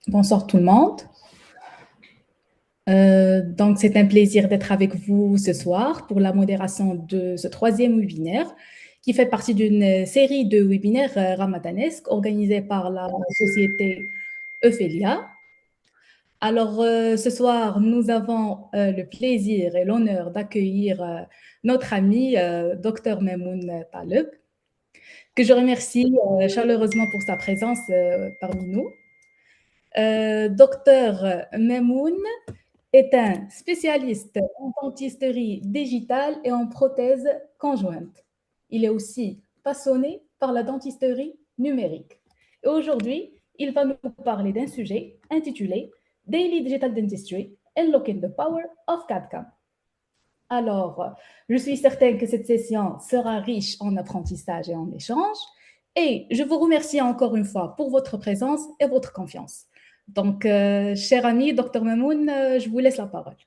Bonsoir tout le monde. Donc, c'est un plaisir d'être avec vous ce soir pour la modération de ce troisième webinaire qui fait partie d'une série de webinaires ramadanesques organisés par la société Euphelia. Alors, ce soir, nous avons le plaisir et l'honneur d'accueillir notre ami Dr Memoun Taleb, que je remercie chaleureusement pour sa présence parmi nous. Dr Memoun est un spécialiste en dentisterie digitale et en prothèse conjointe. Il est aussi passionné par la dentisterie numérique. Et aujourd'hui, il va nous parler d'un sujet intitulé Daily Digital Dentistry, Unlocking the Power of CAD/CAM. Alors, je suis certaine que cette session sera riche en apprentissage et en échange. Et je vous remercie encore une fois pour votre présence et votre confiance. Donc, cher ami, Dr Mamoun, je vous laisse la parole.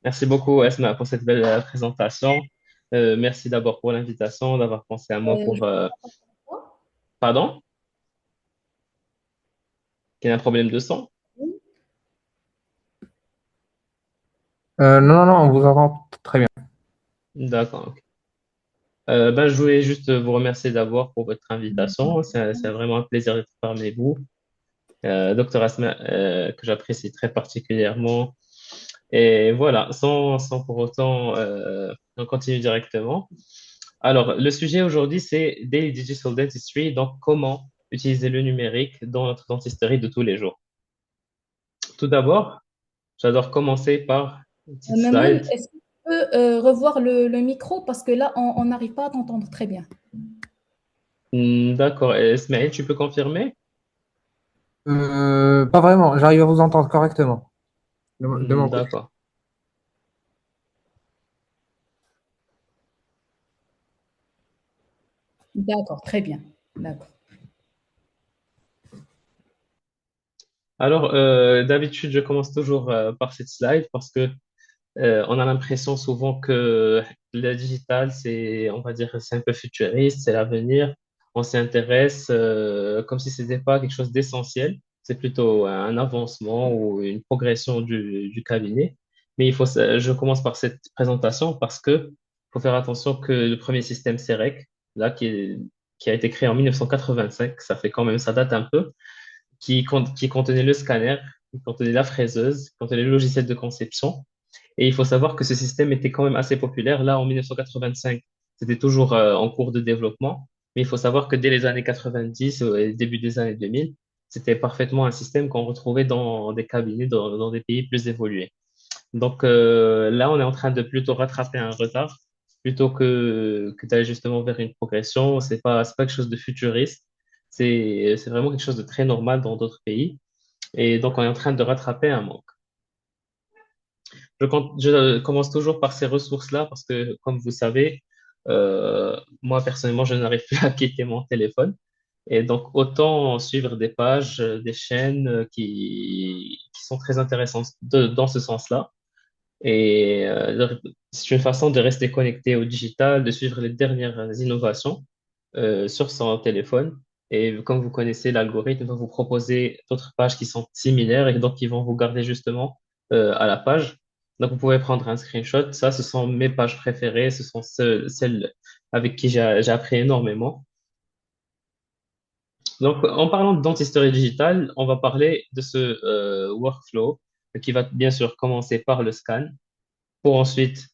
Merci beaucoup, Esma, pour cette belle présentation. Merci d'abord pour l'invitation, d'avoir pensé à moi Je pour... vous entends. Pardon? Il y a un problème de son? Non, non, non, on vous entend très bien. D'accord. Ok. Je voulais juste vous remercier d'abord pour votre invitation. C'est vraiment un plaisir d'être parmi vous. Docteur Asma, que j'apprécie très particulièrement. Et voilà, sans pour autant, on continue directement. Alors, le sujet aujourd'hui, c'est Daily Digital Dentistry, donc comment utiliser le numérique dans notre dentisterie de tous les jours. Tout d'abord, j'adore commencer par une petite Mamoun, slide. est-ce que tu peux revoir le micro parce que là, on n'arrive pas à t'entendre très bien. D'accord. Et Ismaël, tu peux confirmer? Pas vraiment, j'arrive à vous entendre correctement de mon côté. D'accord. D'accord, très bien. D'accord. Alors, d'habitude, je commence toujours par cette slide parce que on a l'impression souvent que le digital, on va dire, c'est un peu futuriste, c'est l'avenir. On s'y intéresse comme si c'était pas quelque chose d'essentiel. C'est plutôt un avancement ou une progression du cabinet. Mais je commence par cette présentation parce que faut faire attention que le premier système CEREC, là, qui a été créé en 1985, ça fait quand même, ça date un peu, qui contenait le scanner, qui contenait la fraiseuse, qui contenait le logiciel de conception. Et il faut savoir que ce système était quand même assez populaire. Là, en 1985, c'était toujours en cours de développement. Mais il faut savoir que dès les années 90 et début des années 2000, c'était parfaitement un système qu'on retrouvait dans des cabinets, dans des pays plus évolués. Donc là, on est en train de plutôt rattraper un retard plutôt que d'aller justement vers une progression. C'est pas quelque chose de futuriste. C'est vraiment quelque chose de très normal dans d'autres pays. Et donc, on est en train de rattraper un manque. Je commence toujours par ces ressources-là parce que, comme vous savez, moi personnellement, je n'arrive plus à quitter mon téléphone. Et donc, autant suivre des pages, des chaînes qui sont très intéressantes dans ce sens-là. Et c'est une façon de rester connecté au digital, de suivre les dernières innovations sur son téléphone. Et comme vous connaissez, l'algorithme va vous proposer d'autres pages qui sont similaires et donc qui vont vous garder justement à la page. Donc, vous pouvez prendre un screenshot. Ça, ce sont mes pages préférées. Ce sont celles avec qui j'ai appris énormément. Donc, en parlant de dentisterie digitale, on va parler de ce workflow qui va bien sûr commencer par le scan pour ensuite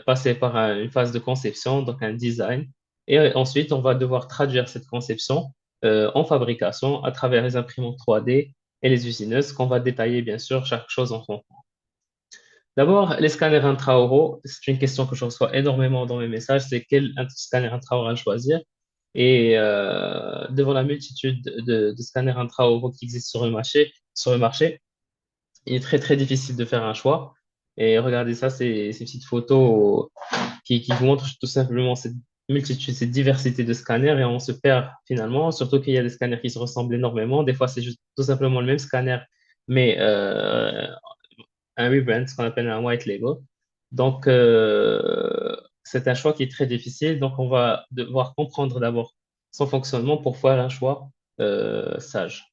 passer par une phase de conception, donc un design. Et ensuite, on va devoir traduire cette conception en fabrication à travers les imprimantes 3D et les usineuses qu'on va détailler, bien sûr, chaque chose en son temps. D'abord, les scanners intraoraux, c'est une question que je reçois énormément dans mes messages, c'est quel scanner intraoral choisir. Et devant la multitude de scanners intraoraux qui existent sur le marché, il est très très difficile de faire un choix. Et regardez ça, ces petites photos qui vous montrent tout simplement cette multitude, cette diversité de scanners et on se perd finalement, surtout qu'il y a des scanners qui se ressemblent énormément. Des fois, c'est juste tout simplement le même scanner, mais un rebrand, ce qu'on appelle un white label. Donc, c'est un choix qui est très difficile. Donc, on va devoir comprendre d'abord son fonctionnement pour faire un choix sage.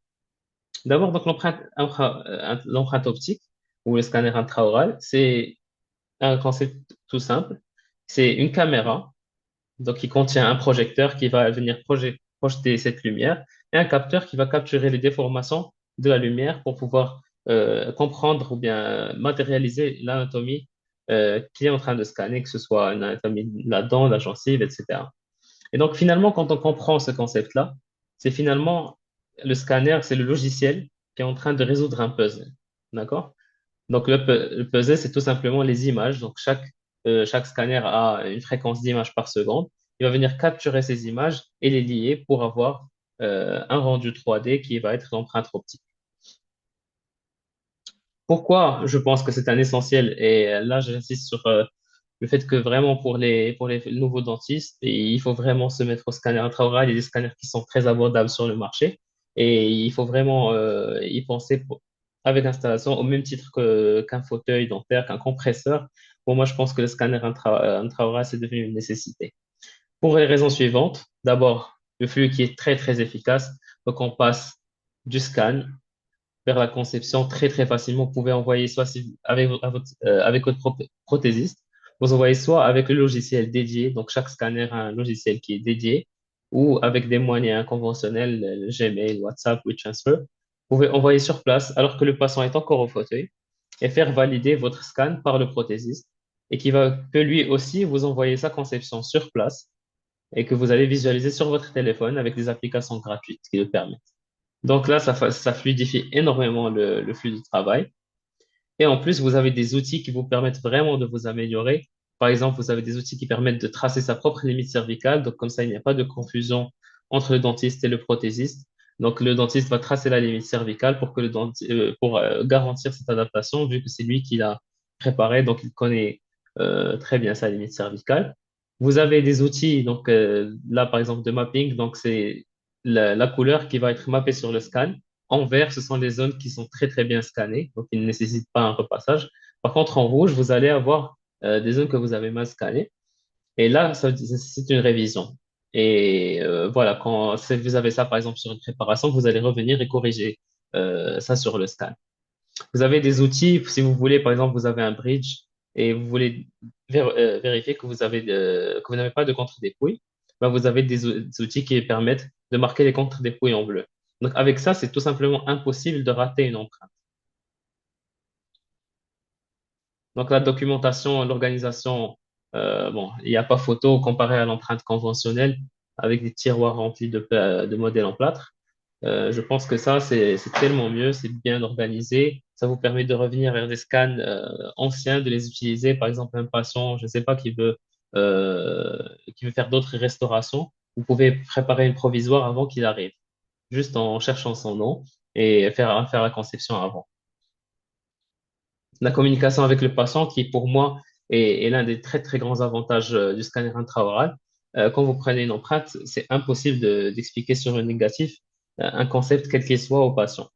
D'abord, donc l'empreinte optique ou le scanner intraoral, c'est un concept tout simple. C'est une caméra donc qui contient un projecteur qui va venir projeter cette lumière et un capteur qui va capturer les déformations de la lumière pour pouvoir comprendre ou bien matérialiser l'anatomie qui est en train de scanner, que ce soit une anatomie de la dent, la gencive, etc. Et donc finalement, quand on comprend ce concept-là, c'est finalement le scanner, c'est le logiciel qui est en train de résoudre un puzzle. D'accord? Donc, le puzzle, c'est tout simplement les images. Donc, chaque scanner a une fréquence d'images par seconde. Il va venir capturer ces images et les lier pour avoir un rendu 3D qui va être l'empreinte optique. Pourquoi je pense que c'est un essentiel? Et là, j'insiste sur le fait que vraiment pour les nouveaux dentistes, il faut vraiment se mettre au scanner intraoral. Il y a des scanners qui sont très abordables sur le marché et il faut vraiment y penser avec installation au même titre qu'un fauteuil dentaire, qu'un compresseur. Pour moi, je pense que le scanner intraoral, c'est devenu une nécessité. Pour les raisons suivantes, d'abord, le flux qui est très, très efficace. Donc, on passe du scan vers la conception très très facilement. Vous pouvez envoyer soit avec votre prothésiste, vous envoyez soit avec le logiciel dédié, donc chaque scanner a un logiciel qui est dédié, ou avec des moyens conventionnels, Gmail, WhatsApp, WeTransfer. Vous pouvez envoyer sur place alors que le patient est encore au fauteuil et faire valider votre scan par le prothésiste et peut lui aussi vous envoyer sa conception sur place et que vous allez visualiser sur votre téléphone avec des applications gratuites qui le permettent. Donc là, ça fluidifie énormément le flux de travail. Et en plus, vous avez des outils qui vous permettent vraiment de vous améliorer. Par exemple, vous avez des outils qui permettent de tracer sa propre limite cervicale. Donc, comme ça, il n'y a pas de confusion entre le dentiste et le prothésiste. Donc, le dentiste va tracer la limite cervicale pour garantir cette adaptation, vu que c'est lui qui l'a préparé. Donc, il connaît très bien sa limite cervicale. Vous avez des outils, donc là, par exemple, de mapping. Donc, c'est la couleur qui va être mappée sur le scan. En vert, ce sont les zones qui sont très très bien scannées, donc ils ne nécessitent pas un repassage. Par contre, en rouge, vous allez avoir des zones que vous avez mal scannées. Et là, c'est une révision. Et voilà, si vous avez ça par exemple sur une préparation, vous allez revenir et corriger ça sur le scan. Vous avez des outils, si vous voulez, par exemple, vous avez un bridge et vous voulez vérifier que vous n'avez pas de contre-dépouille, ben, vous avez des outils qui permettent de marquer les contre-dépouilles en bleu. Donc, avec ça, c'est tout simplement impossible de rater une empreinte. Donc, la documentation, l'organisation, bon, il n'y a pas photo comparé à l'empreinte conventionnelle avec des tiroirs remplis de modèles en plâtre. Je pense que ça, c'est tellement mieux, c'est bien organisé. Ça vous permet de revenir vers des scans anciens, de les utiliser. Par exemple, un patient, je ne sais pas, qui veut faire d'autres restaurations. Vous pouvez préparer une provisoire avant qu'il arrive, juste en cherchant son nom et faire la conception avant. La communication avec le patient, qui pour moi est l'un des très très grands avantages du scanner intraoral. Quand vous prenez une empreinte, c'est impossible d'expliquer sur un négatif un concept quel qu'il soit au patient.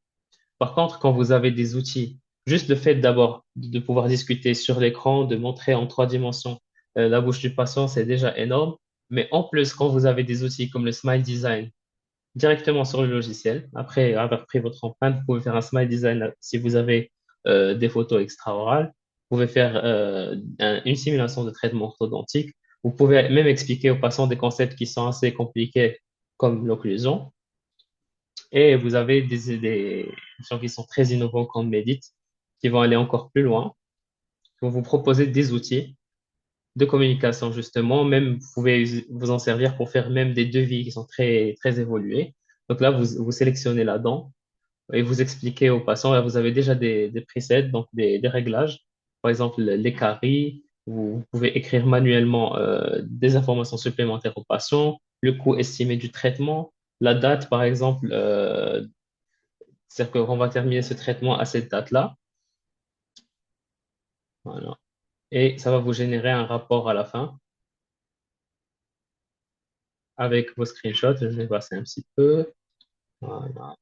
Par contre, quand vous avez des outils, juste le fait d'abord de pouvoir discuter sur l'écran, de montrer en 3 dimensions la bouche du patient, c'est déjà énorme. Mais en plus, quand vous avez des outils comme le Smile Design directement sur le logiciel, après avoir pris votre empreinte, vous pouvez faire un Smile Design si vous avez des photos extra-orales. Vous pouvez faire une simulation de traitement orthodontique. Vous pouvez même expliquer aux patients des concepts qui sont assez compliqués comme l'occlusion. Et vous avez des gens qui sont très innovants comme Medit, qui vont aller encore plus loin, qui vont vous proposer des outils de communication, justement. Même, vous pouvez vous en servir pour faire même des devis qui sont très, très évolués. Donc là, vous sélectionnez la dent et vous expliquez aux patients, là, vous avez déjà des presets, donc des réglages. Par exemple, les caries, vous pouvez écrire manuellement des informations supplémentaires aux patients, le coût estimé du traitement, la date, par exemple, c'est-à-dire qu'on va terminer ce traitement à cette date-là. Voilà. Et ça va vous générer un rapport à la fin avec vos screenshots. Je vais passer un petit peu. Voilà.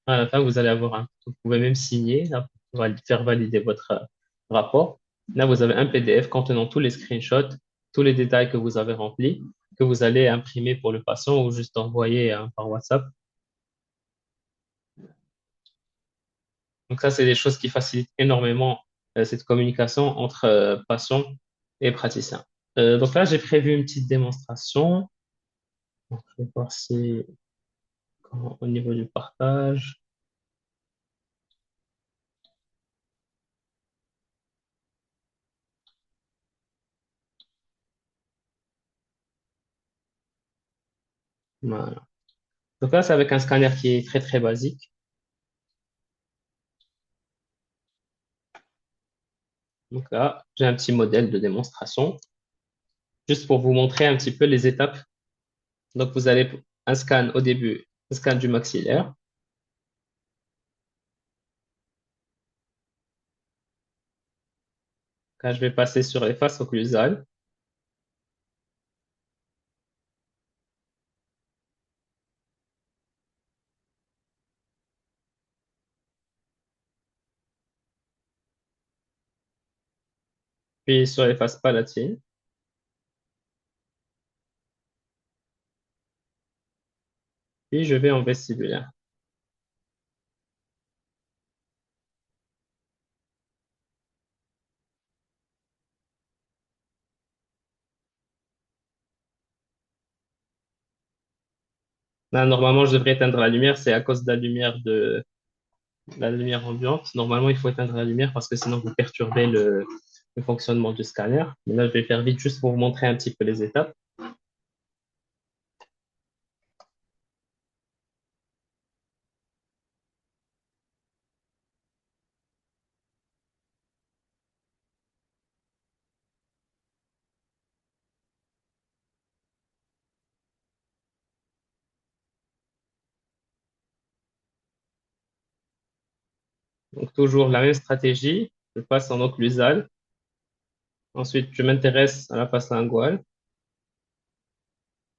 À la fin, vous allez avoir vous pouvez même signer là, pour faire valider votre rapport. Là, vous avez un PDF contenant tous les screenshots, tous les détails que vous avez remplis, que vous allez imprimer pour le patient ou juste envoyer par WhatsApp. Donc ça, c'est des choses qui facilitent énormément cette communication entre patients et praticiens. Donc là, j'ai prévu une petite démonstration. Donc, je vais voir si au niveau du partage. Voilà. Donc là, c'est avec un scanner qui est très très basique. Donc là, j'ai un petit modèle de démonstration, juste pour vous montrer un petit peu les étapes. Donc vous allez un scan au début, un scan du maxillaire. Là, je vais passer sur les faces occlusales. Puis sur les faces palatines. Puis je vais en vestibulaire. Là, normalement, je devrais éteindre la lumière. C'est à cause de la lumière ambiante. Normalement, il faut éteindre la lumière parce que sinon, vous perturbez le fonctionnement du scanner. Mais là, je vais faire vite juste pour vous montrer un petit peu les étapes. Donc, toujours la même stratégie. Je passe en occlusal. Ensuite, je m'intéresse à la face linguale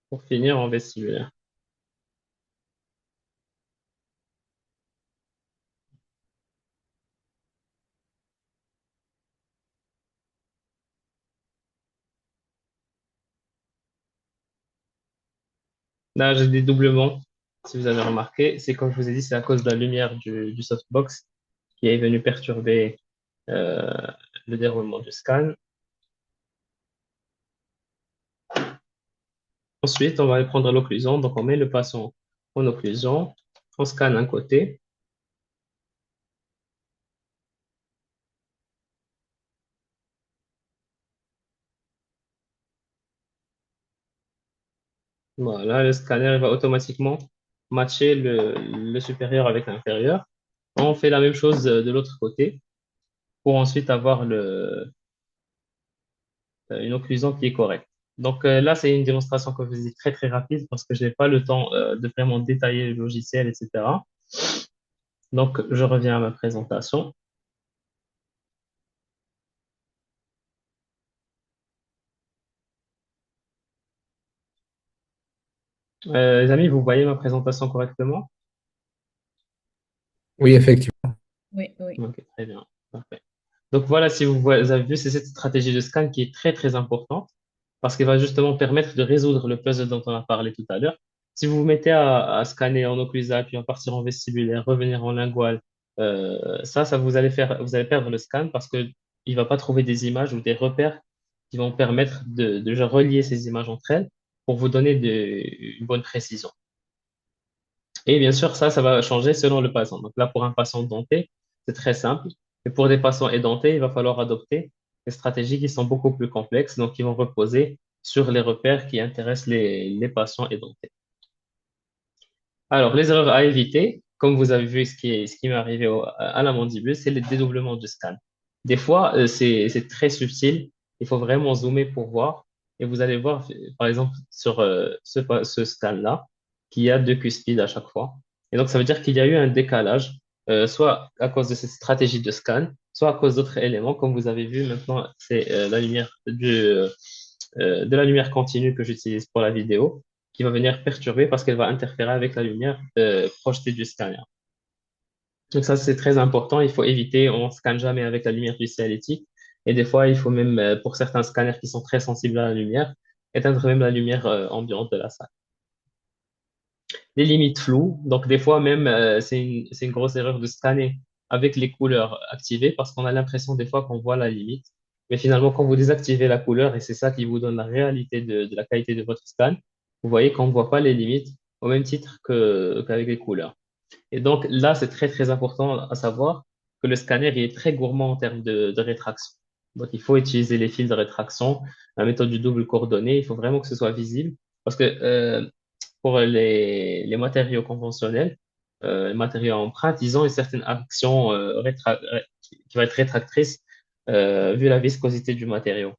pour finir en vestibulaire. Là, j'ai des doublements, si vous avez remarqué. C'est comme je vous ai dit, c'est à cause de la lumière du softbox qui est venue perturber euh, le déroulement du scan. Ensuite, on va aller prendre l'occlusion. Donc, on met le patient en occlusion. On scanne un côté. Voilà, le scanner il va automatiquement matcher le supérieur avec l'inférieur. On fait la même chose de l'autre côté pour ensuite avoir une occlusion qui est correcte. Donc là, c'est une démonstration que je vous dis très très rapide parce que je n'ai pas le temps de vraiment détailler le logiciel, etc. Donc, je reviens à ma présentation. Les amis, vous voyez ma présentation correctement? Oui, effectivement. Oui, oui. Ok, très bien. Parfait. Donc voilà, si vous avez vu, c'est cette stratégie de scan qui est très très importante parce qu'elle va justement permettre de résoudre le puzzle dont on a parlé tout à l'heure. Si vous vous mettez à scanner en occlusal, puis en partir en vestibulaire, revenir en lingual, ça vous allez perdre le scan parce que il va pas trouver des images ou des repères qui vont permettre de relier ces images entre elles pour vous donner une bonne précision. Et bien sûr, ça va changer selon le patient. Donc là, pour un patient denté, c'est très simple. Et pour des patients édentés, il va falloir adopter des stratégies qui sont beaucoup plus complexes, donc qui vont reposer sur les repères qui intéressent les patients édentés. Alors, les erreurs à éviter, comme vous avez vu ce qui m'est arrivé à la mandibule, c'est le dédoublement du scan. Des fois, c'est très subtil. Il faut vraiment zoomer pour voir. Et vous allez voir, par exemple, sur ce scan-là, qu'il y a deux cuspides à chaque fois. Et donc, ça veut dire qu'il y a eu un décalage, soit à cause de cette stratégie de scan, soit à cause d'autres éléments. Comme vous avez vu maintenant, c'est la lumière de la lumière continue que j'utilise pour la vidéo qui va venir perturber parce qu'elle va interférer avec la lumière projetée du scanner. Donc ça, c'est très important. Il faut éviter, on ne scanne jamais avec la lumière du ciel-éthique. Et des fois, il faut même, pour certains scanners qui sont très sensibles à la lumière, éteindre même la lumière ambiante de la salle. Les limites floues. Donc des fois même, c'est une grosse erreur de scanner avec les couleurs activées parce qu'on a l'impression des fois qu'on voit la limite. Mais finalement, quand vous désactivez la couleur, et c'est ça qui vous donne la réalité de la qualité de votre scan, vous voyez qu'on ne voit pas les limites au même titre qu'avec les couleurs. Et donc là, c'est très très important à savoir que le scanner il est très gourmand en termes de rétraction. Donc il faut utiliser les fils de rétraction, la méthode du double coordonné, il faut vraiment que ce soit visible parce que pour les matériaux conventionnels, les matériaux à empreinte, ils ont une certaine action qui va être rétractrice vu la viscosité du matériau.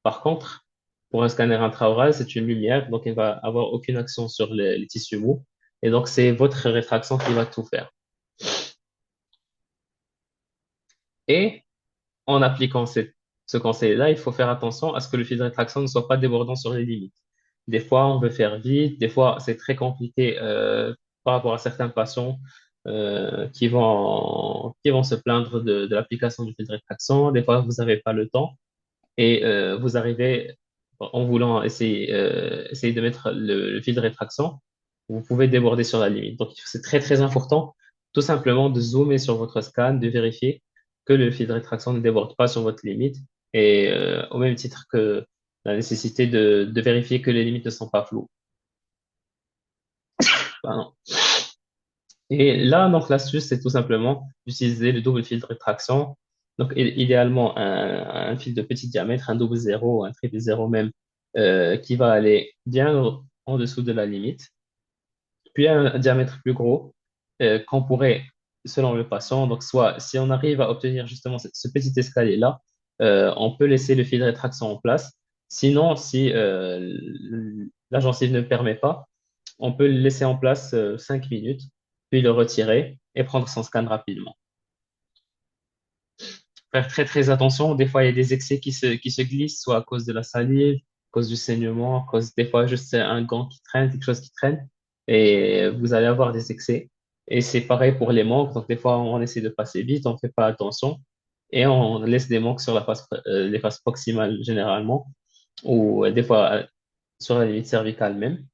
Par contre, pour un scanner intraoral, c'est une lumière, donc il va avoir aucune action sur les tissus mous. Et donc, c'est votre rétraction qui va tout faire. Et en appliquant ce conseil-là, il faut faire attention à ce que le fil de rétraction ne soit pas débordant sur les limites. Des fois, on veut faire vite, des fois, c'est très compliqué par rapport à certains patients qui vont se plaindre de l'application du fil de rétraction. Des fois, vous n'avez pas le temps et vous arrivez, en voulant essayer de mettre le fil de rétraction, vous pouvez déborder sur la limite. Donc, c'est très, très important, tout simplement, de zoomer sur votre scan, de vérifier que le fil de rétraction ne déborde pas sur votre limite. Et au même titre que la nécessité de vérifier que les limites ne sont pas floues. Pardon. Et là, donc, l'astuce, c'est tout simplement d'utiliser le double fil de rétraction. Donc, idéalement, un fil de petit diamètre, un double zéro, un triple zéro même, qui va aller bien en dessous de la limite. Puis un diamètre plus gros, qu'on pourrait, selon le patient, donc soit si on arrive à obtenir justement ce petit escalier-là, on peut laisser le fil de rétraction en place. Sinon, si la gencive ne le permet pas, on peut le laisser en place 5 minutes, puis le retirer et prendre son scan rapidement. Faire très très attention, des fois il y a des excès qui se glissent, soit à cause de la salive, à cause du saignement, à cause des fois juste un gant qui traîne, quelque chose qui traîne, et vous allez avoir des excès. Et c'est pareil pour les manques, donc des fois on essaie de passer vite, on ne fait pas attention, et on laisse des manques sur les faces proximales généralement, ou des fois sur la limite cervicale même.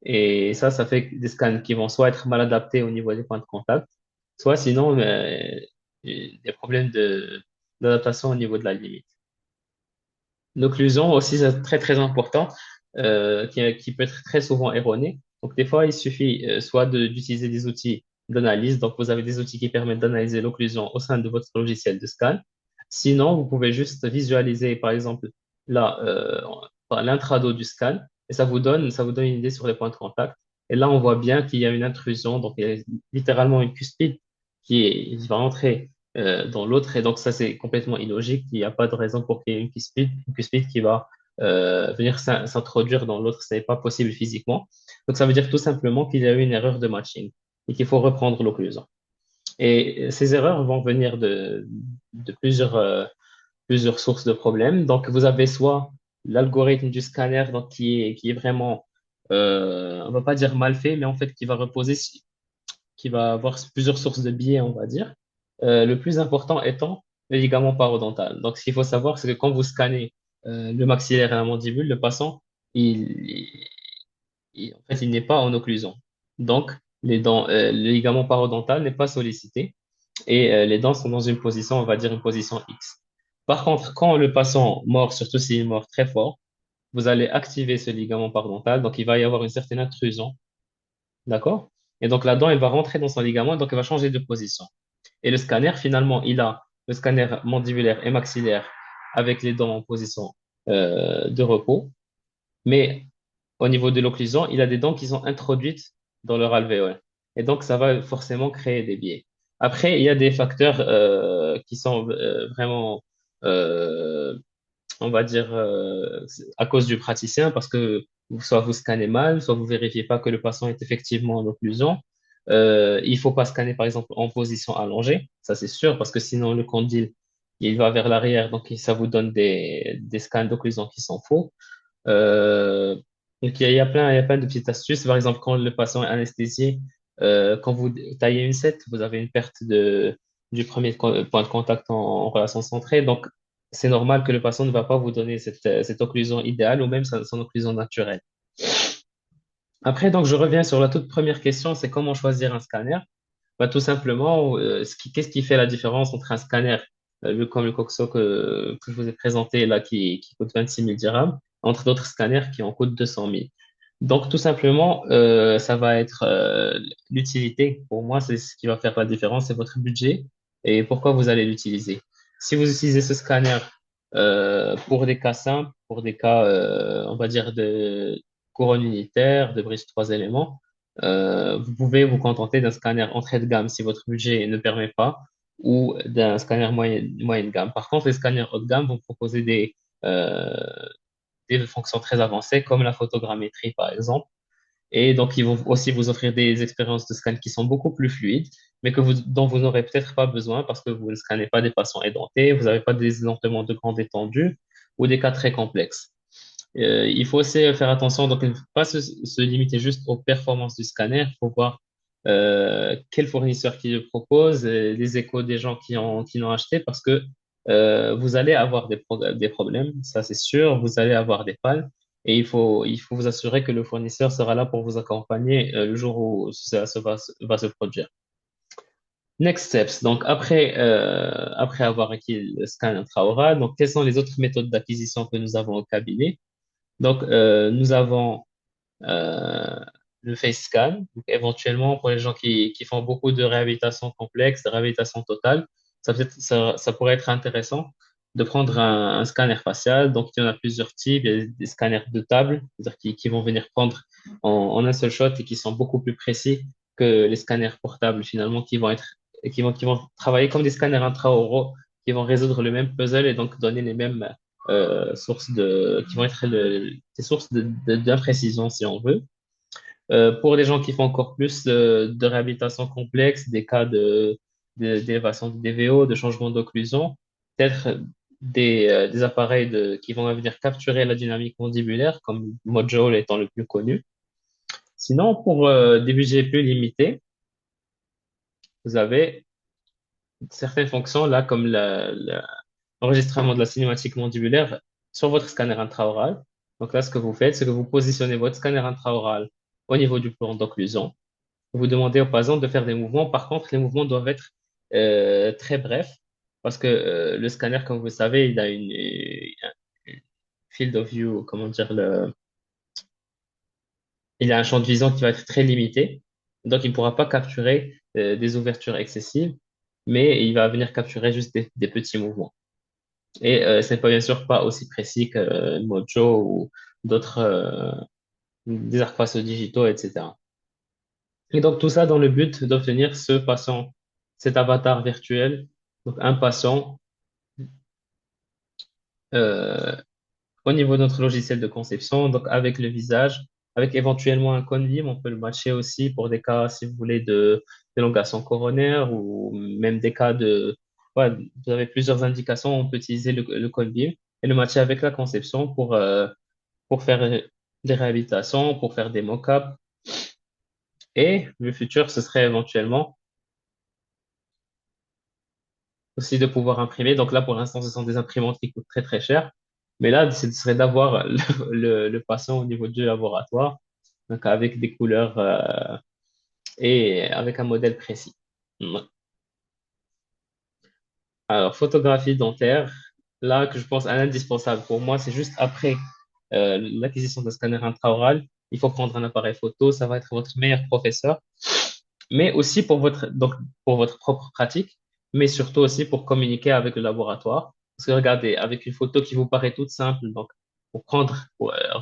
Et ça fait des scans qui vont soit être mal adaptés au niveau des points de contact, soit sinon des problèmes d'adaptation au niveau de la limite. L'occlusion aussi, c'est très très important, qui peut être très souvent erroné. Donc des fois, il suffit soit d'utiliser des outils d'analyse. Donc vous avez des outils qui permettent d'analyser l'occlusion au sein de votre logiciel de scan. Sinon, vous pouvez juste visualiser, par exemple, là, l'intrado du scan, et ça vous donne une idée sur les points de contact. Et là, on voit bien qu'il y a une intrusion, donc il y a littéralement une cuspide qui va entrer dans l'autre. Et donc, ça, c'est complètement illogique. Il n'y a pas de raison pour qu'il y ait une cuspide qui va venir s'introduire dans l'autre. Ce n'est pas possible physiquement. Donc, ça veut dire tout simplement qu'il y a eu une erreur de matching et qu'il faut reprendre l'occlusion. Et ces erreurs vont venir de plusieurs sources de problèmes. Donc, vous avez soit l'algorithme du scanner donc, qui est vraiment, on va pas dire mal fait, mais en fait, qui va avoir plusieurs sources de biais, on va dire. Le plus important étant le ligament parodontal. Donc, ce qu'il faut savoir, c'est que quand vous scannez le maxillaire et la mandibule, le patient, en fait, il n'est pas en occlusion. Donc, le ligament parodontal n'est pas sollicité et les dents sont dans une position, on va dire une position X. Par contre, quand le patient mord, surtout s'il mord très fort, vous allez activer ce ligament parodontal, donc il va y avoir une certaine intrusion, d'accord? Et donc la dent, elle va rentrer dans son ligament, donc elle va changer de position. Et le scanner, finalement, il a le scanner mandibulaire et maxillaire avec les dents en position de repos, mais au niveau de l'occlusion, il a des dents qui sont introduites dans leur alvéole. Et donc, ça va forcément créer des biais. Après, il y a des facteurs qui sont vraiment, euh, on va dire, à cause du praticien, parce que soit vous scannez mal, soit vous vérifiez pas que le patient est effectivement en occlusion. Il faut pas scanner, par exemple, en position allongée, ça c'est sûr, parce que sinon le condyle, il va vers l'arrière, donc ça vous donne des scans d'occlusion qui sont faux. Euh, donc il y a plein de petites astuces. Par exemple, quand le patient est anesthésié, quand vous taillez une sette, vous avez une perte du premier point de contact en relation centrée. Donc, c'est normal que le patient ne va pas vous donner cette occlusion idéale ou même son occlusion naturelle. Après, donc, je reviens sur la toute première question, c'est comment choisir un scanner. Bah, tout simplement, qu'est-ce qui fait la différence entre un scanner, comme le Coxo que je vous ai présenté là, qui coûte 26 000 dirhams, entre d'autres scanners qui en coûtent 200 000. Donc, tout simplement, ça va être l'utilité. Pour moi, c'est ce qui va faire la différence, c'est votre budget et pourquoi vous allez l'utiliser. Si vous utilisez ce scanner pour des cas simples, pour des cas, on va dire, de couronne unitaire, de bridge trois éléments, vous pouvez vous contenter d'un scanner entrée de gamme si votre budget ne permet pas, ou d'un scanner moyenne gamme. Par contre, les scanners haut de gamme vont proposer euh, des fonctions très avancées comme la photogrammétrie, par exemple. Et donc, ils vont aussi vous offrir des expériences de scan qui sont beaucoup plus fluides, mais dont vous n'aurez peut-être pas besoin parce que vous ne scannez pas des patients édentés, vous n'avez pas des édentements de grande étendue ou des cas très complexes. Il faut aussi faire attention, donc il ne faut pas se limiter juste aux performances du scanner, il faut voir quel fournisseur qui le propose, les échos des gens qui l'ont acheté, parce que vous allez avoir des problèmes, ça c'est sûr, vous allez avoir des pannes, et il faut vous assurer que le fournisseur sera là pour vous accompagner le jour où va se produire. Next steps. Donc, après avoir acquis le scan intraoral, donc, quelles sont les autres méthodes d'acquisition que nous avons au cabinet? Donc, nous avons euh, le face scan. Donc, éventuellement, pour les gens qui font beaucoup de réhabilitation complexe, de réhabilitation totale, ça pourrait être intéressant de prendre un scanner facial. Donc, il y en a plusieurs types. Il y a des scanners de table, c'est-à-dire qui vont venir prendre en un seul shot et qui sont beaucoup plus précis que les scanners portables, finalement, qui vont travailler comme des scanners intraoraux, qui vont résoudre le même puzzle et donc donner les mêmes qui vont être des sources d'imprécision, si on veut. Pour les gens qui font encore plus de réhabilitation complexe, des cas d'élévation de DVO, de changement d'occlusion, peut-être des appareils qui vont venir capturer la dynamique mandibulaire, comme Mojo étant le plus connu. Sinon, pour des budgets plus limités, vous avez certaines fonctions là, comme l'enregistrement de la cinématique mandibulaire sur votre scanner intraoral. Donc là, ce que vous faites, c'est que vous positionnez votre scanner intraoral au niveau du plan d'occlusion. Vous demandez au patient de faire des mouvements. Par contre, les mouvements doivent être très brefs parce que le scanner, comme vous le savez, il a une field of view, comment dire, il a un champ de vision qui va être très limité. Donc, il ne pourra pas capturer des ouvertures excessives, mais il va venir capturer juste des petits mouvements. Et ce n'est pas bien sûr pas aussi précis que Mojo ou d'autres des arcs faciaux digitaux, etc. Et donc tout ça dans le but d'obtenir ce patient, cet avatar virtuel, donc un patient euh, au niveau de notre logiciel de conception, donc avec le visage, avec éventuellement un convim, on peut le matcher aussi pour des cas, si vous voulez, d'élongation coronaire ou même des cas ouais, vous avez plusieurs indications, on peut utiliser le convim et le matcher avec la conception pour faire des réhabilitations, pour faire des mock-ups. Et le futur, ce serait éventuellement aussi de pouvoir imprimer. Donc là, pour l'instant, ce sont des imprimantes qui coûtent très, très cher. Mais là, ce serait d'avoir le patient au niveau du laboratoire, donc avec des couleurs et avec un modèle précis. Ouais. Alors, photographie dentaire, là, que je pense un indispensable pour moi, c'est juste après l'acquisition d'un scanner intraoral, il faut prendre un appareil photo, ça va être votre meilleur professeur, mais aussi donc, pour votre propre pratique, mais surtout aussi pour communiquer avec le laboratoire. Parce que regardez, avec une photo qui vous paraît toute simple, donc on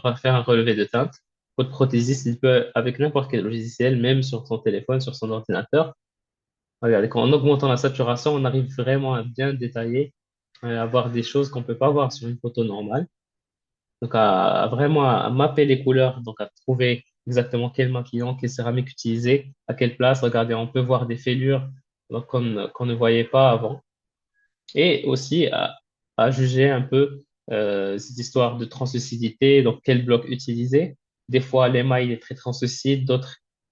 va faire un relevé de teinte, votre prothésiste, il peut, avec n'importe quel logiciel, même sur son téléphone, sur son ordinateur, regardez, en augmentant la saturation, on arrive vraiment à bien détailler, à voir des choses qu'on peut pas voir sur une photo normale. Donc, vraiment à mapper les couleurs, donc à trouver exactement quel maquillon, quelle céramique utiliser, à quelle place. Regardez, on peut voir des fêlures donc, qu'on ne voyait pas avant. Et aussi à juger un peu cette histoire de translucidité, donc quel bloc utiliser. Des fois, l'émail est très translucide,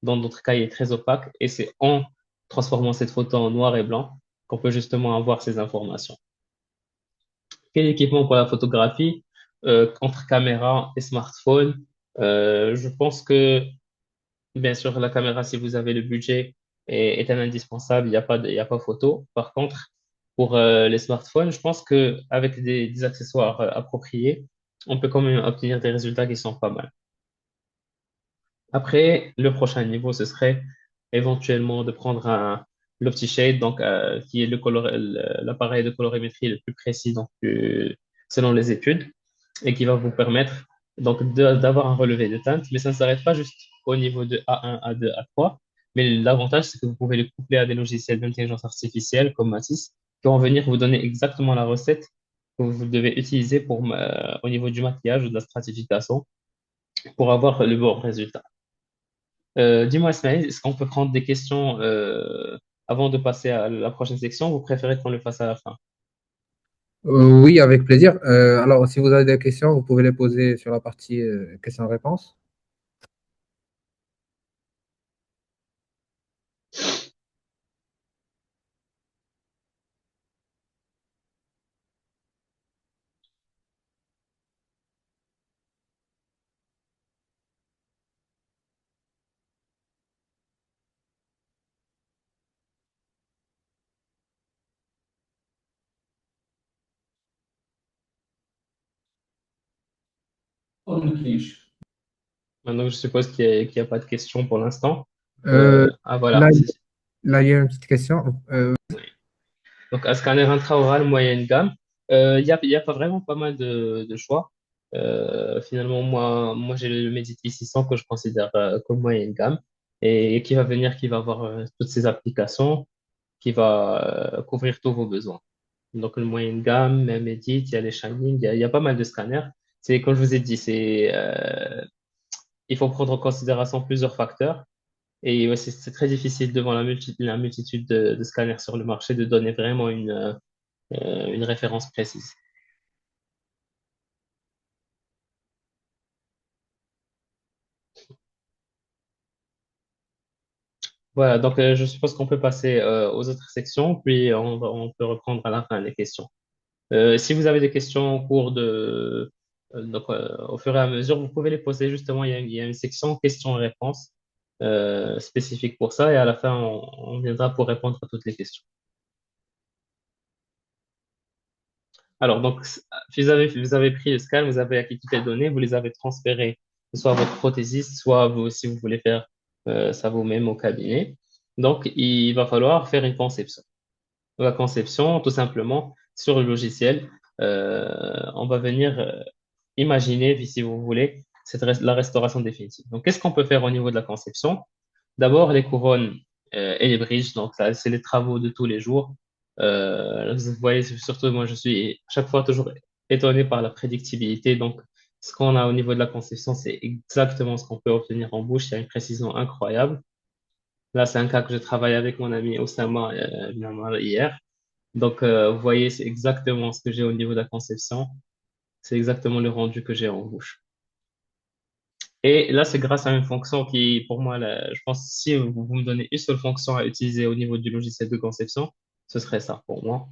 dans d'autres cas, il est très opaque. Et c'est en transformant cette photo en noir et blanc qu'on peut justement avoir ces informations. Quel équipement pour la photographie? Entre caméra et smartphone, je pense que, bien sûr, la caméra, si vous avez le budget, est un indispensable, il y a pas photo. Par contre, pour les smartphones, je pense que avec des accessoires appropriés, on peut quand même obtenir des résultats qui sont pas mal. Après, le prochain niveau, ce serait éventuellement de prendre l'OptiShade, donc qui est l'appareil de colorimétrie le plus précis donc, selon les études, et qui va vous permettre donc d'avoir un relevé de teinte, mais ça ne s'arrête pas juste au niveau de A1, A2, A3, mais l'avantage, c'est que vous pouvez le coupler à des logiciels d'intelligence artificielle comme Matisse, qui vont venir vous donner exactement la recette que vous devez utiliser au niveau du maquillage ou de la stratification pour avoir le bon résultat. Dis-moi, Ismaël, est-ce qu'on peut prendre des questions avant de passer à la prochaine section? Vous préférez qu'on le fasse à la fin? Oui, avec plaisir. Alors, si vous avez des questions, vous pouvez les poser sur la partie questions-réponses. Maintenant, je suppose qu'il y a pas de questions pour l'instant. Euh, Voilà. là, là, il y a une petite question. Donc, un scanner intraoral moyenne gamme. Il y a pas vraiment pas mal de choix. Finalement, moi j'ai le Mediti 600 que je considère comme moyenne gamme et qui va venir, qui va avoir toutes ces applications, qui va couvrir tous vos besoins. Donc, le moyenne gamme, même Edit, il y a les Shining, il y a pas mal de scanners. C'est, comme je vous ai dit, il faut prendre en considération plusieurs facteurs. Et ouais, c'est très difficile devant la multitude de scanners sur le marché de donner vraiment une référence précise. Voilà, donc je suppose qu'on peut passer aux autres sections, puis on peut reprendre à la fin les questions. Si vous avez des questions au cours au fur et à mesure, vous pouvez les poser justement. Il y a une section questions-réponses spécifique pour ça, et à la fin, on viendra pour répondre à toutes les questions. Alors, donc, vous avez pris le scan, vous avez acquis toutes les données, vous les avez transférées, soit à votre prothésiste, soit vous, si vous voulez faire ça vous-même au cabinet. Donc, il va falloir faire une conception. La conception, tout simplement, sur le logiciel, on va venir imaginer, si vous voulez, la restauration définitive. Donc, qu'est-ce qu'on peut faire au niveau de la conception? D'abord, les couronnes et les bridges. Donc, ça, c'est les travaux de tous les jours. Vous voyez, surtout, moi, je suis à chaque fois toujours étonné par la prédictibilité. Donc, ce qu'on a au niveau de la conception, c'est exactement ce qu'on peut obtenir en bouche. Il y a une précision incroyable. Là, c'est un cas que je travaille avec mon ami Osama évidemment, hier. Donc, vous voyez, c'est exactement ce que j'ai au niveau de la conception. C'est exactement le rendu que j'ai en bouche. Et là, c'est grâce à une fonction qui, pour moi, je pense, si vous me donnez une seule fonction à utiliser au niveau du logiciel de conception, ce serait ça pour moi,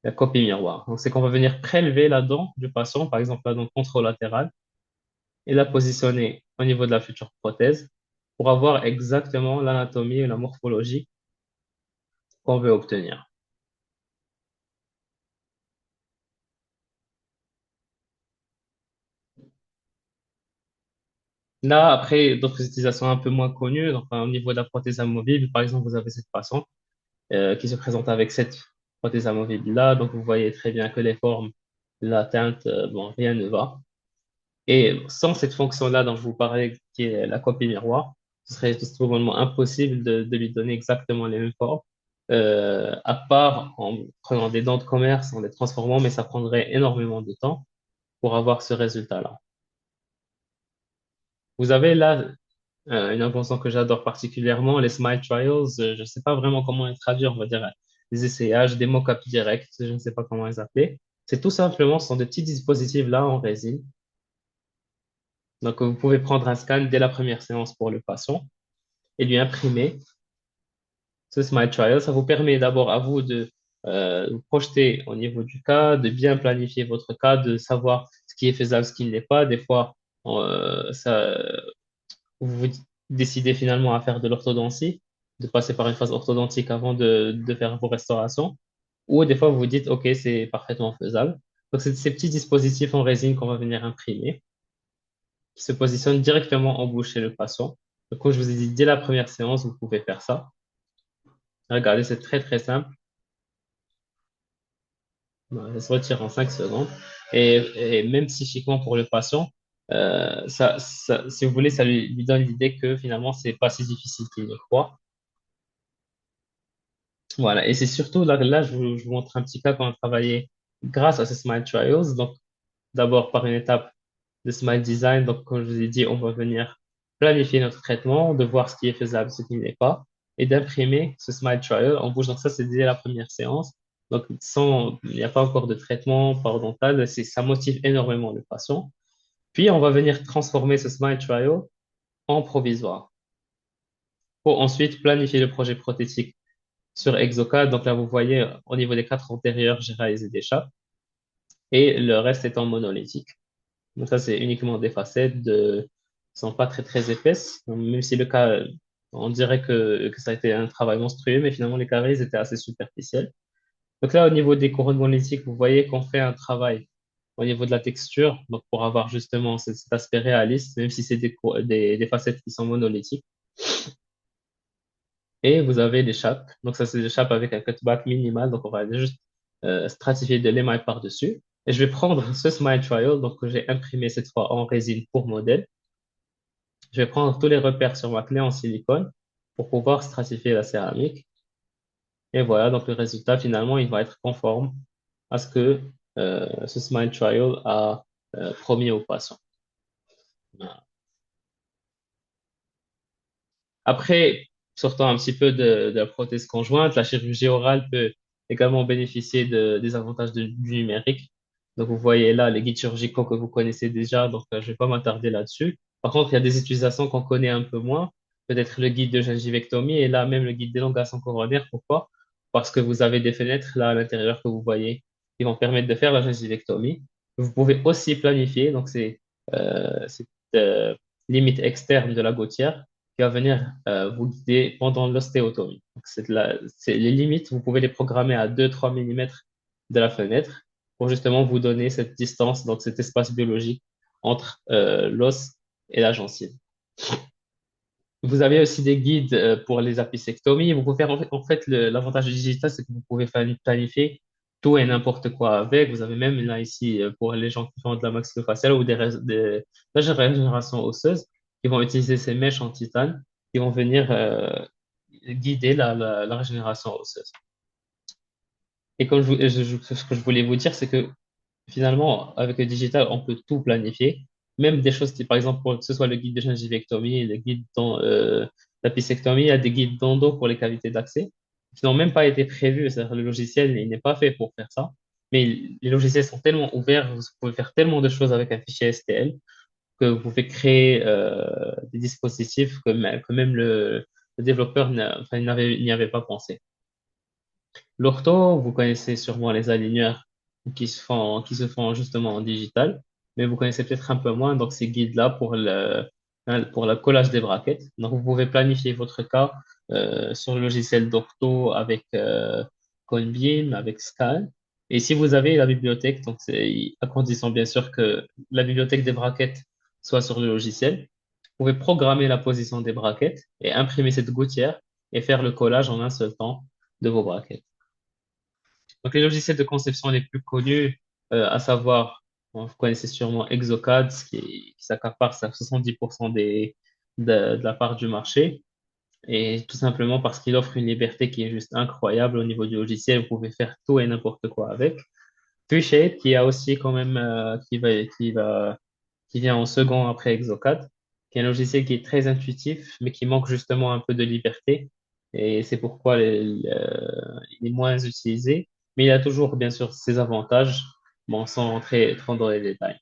la copie miroir. Donc, c'est qu'on va venir prélever la dent du patient, par exemple la dent contralatérale, et la positionner au niveau de la future prothèse pour avoir exactement l'anatomie et la morphologie qu'on veut obtenir. Là, après, d'autres utilisations un peu moins connues, donc, au niveau de la prothèse amovible, par exemple, vous avez cette patiente qui se présente avec cette prothèse amovible-là. Donc, vous voyez très bien que les formes, la teinte, bon, rien ne va. Et sans cette fonction-là dont je vous parlais, qui est la copie miroir, ce serait tout simplement impossible de lui donner exactement les mêmes formes, à part en prenant des dents de commerce, en les transformant, mais ça prendrait énormément de temps pour avoir ce résultat-là. Vous avez là une invention que j'adore particulièrement, les Smile Trials. Je ne sais pas vraiment comment les traduire, on va dire des essayages, des mock-ups directs, je ne sais pas comment les appeler. C'est tout simplement, ce sont des petits dispositifs là en résine. Donc, vous pouvez prendre un scan dès la première séance pour le patient et lui imprimer ce Smile Trial. Ça vous permet d'abord à vous de vous projeter au niveau du cas, de bien planifier votre cas, de savoir ce qui est faisable, ce qui ne l'est pas. Des fois, ça, vous décidez finalement à faire de l'orthodontie, de passer par une phase orthodontique avant de faire vos restaurations. Ou des fois, vous vous dites, OK, c'est parfaitement faisable. Donc, c'est ces petits dispositifs en résine qu'on va venir imprimer, qui se positionnent directement en bouche chez le patient. Donc, comme je vous ai dit, dès la première séance, vous pouvez faire ça. Regardez, c'est très, très simple. Ça se retire en 5 secondes. Et même psychiquement pour le patient, si vous voulez, ça lui donne l'idée que finalement, c'est pas si difficile qu'il le croit. Voilà. Et c'est surtout là, je vous montre un petit cas qu'on a travaillé grâce à ce Smile Trials. Donc, d'abord par une étape de Smile Design. Donc, comme je vous ai dit, on va venir planifier notre traitement, de voir ce qui est faisable, ce qui n'est pas, et d'imprimer ce Smile Trial en bouche. Donc, ça, c'est dès la première séance. Donc, il n'y a pas encore de traitement parodontal. Ça motive énormément le patient. Puis, on va venir transformer ce Smile Trial en provisoire pour ensuite planifier le projet prothétique sur Exocad. Donc là, vous voyez, au niveau des quatre antérieurs, j'ai réalisé des chapes et le reste étant monolithique. Donc ça, c'est uniquement des facettes qui sont pas très, très épaisses. Donc, même si le cas, on dirait que ça a été un travail monstrueux, mais finalement, les caries étaient assez superficielles. Donc là, au niveau des couronnes monolithiques, vous voyez qu'on fait un travail au niveau de la texture, donc pour avoir justement cet aspect réaliste, même si c'est des facettes qui sont monolithiques. Et vous avez les chapes. Donc ça, c'est des chapes avec un cutback minimal. Donc on va juste stratifier de l'émail par-dessus. Et je vais prendre ce Smile Trial, donc que j'ai imprimé cette fois en résine pour modèle. Je vais prendre tous les repères sur ma clé en silicone pour pouvoir stratifier la céramique. Et voilà, donc le résultat, finalement, il va être conforme à ce que ce Smile Trial a promis aux patients. Voilà. Après, sortant un petit peu de la prothèse conjointe, la chirurgie orale peut également bénéficier des avantages du numérique. Donc, vous voyez là les guides chirurgicaux que vous connaissez déjà, donc je ne vais pas m'attarder là-dessus. Par contre, il y a des utilisations qu'on connaît un peu moins, peut-être le guide de gingivectomie et là même le guide d'élongation coronaire. Pourquoi? Parce que vous avez des fenêtres là à l'intérieur que vous voyez qui vont permettre de faire la gingivectomie. Vous pouvez aussi planifier, donc c'est cette limite externe de la gouttière qui va venir vous guider pendant l'ostéotomie. Donc, les limites, vous pouvez les programmer à 2-3 mm de la fenêtre pour justement vous donner cette distance, donc cet espace biologique entre l'os et la gencive. Vous avez aussi des guides pour les apicectomies. Vous pouvez faire, en fait, l'avantage du digital, c'est que vous pouvez planifier tout et n'importe quoi avec. Vous avez même là ici, pour les gens qui font de la maxillofaciale ou des régénérations osseuses, qui vont utiliser ces mèches en titane, qui vont venir guider la régénération osseuse. Et comme ce que je voulais vous dire, c'est que finalement, avec le digital, on peut tout planifier, même des choses qui, par exemple, que ce soit le guide de gingivectomie, le guide d'apicectomie, il y a des guides d'endo pour les cavités d'accès qui n'ont même pas été prévus. C'est-à-dire le logiciel, il n'est pas fait pour faire ça. Mais les logiciels sont tellement ouverts, vous pouvez faire tellement de choses avec un fichier STL que vous pouvez créer des dispositifs que même le développeur enfin, n'y avait pas pensé. L'ortho, vous connaissez sûrement les aligneurs qui se font justement en digital, mais vous connaissez peut-être un peu moins donc ces guides-là pour le collage des braquettes. Donc vous pouvez planifier votre cas sur le logiciel d'ortho avec Coinbeam, avec Scan. Et si vous avez la bibliothèque, donc c'est à condition bien sûr que la bibliothèque des braquettes soit sur le logiciel, vous pouvez programmer la position des braquettes et imprimer cette gouttière et faire le collage en un seul temps de vos braquettes. Donc, les logiciels de conception les plus connus, à savoir, bon, vous connaissez sûrement Exocad, qui s'accapare 70% de la part du marché, et tout simplement parce qu'il offre une liberté qui est juste incroyable au niveau du logiciel. Vous pouvez faire tout et n'importe quoi avec. Puis Shade, qui a aussi quand même, qui vient en second après Exocad, qui est un logiciel qui est très intuitif, mais qui manque justement un peu de liberté. Et c'est pourquoi il est moins utilisé. Mais il a toujours, bien sûr, ses avantages, bon, sans rentrer trop dans les détails.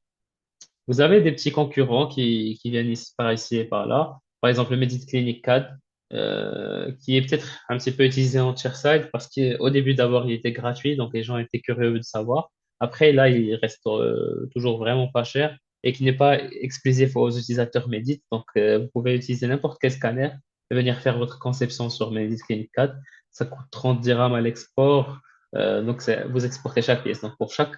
Vous avez des petits concurrents qui viennent par ici et par là. Par exemple, le Medit Clinic CAD, qui est peut-être un petit peu utilisé en tier-side parce qu'au début, d'abord, il était gratuit, donc les gens étaient curieux de savoir. Après, là, il reste toujours vraiment pas cher et qui n'est pas exclusif aux utilisateurs Medit. Donc, vous pouvez utiliser n'importe quel scanner venir faire votre conception sur Medit Clinic 4. Ça coûte 30 dirhams à l'export. Donc, vous exportez chaque pièce. Donc, pour chaque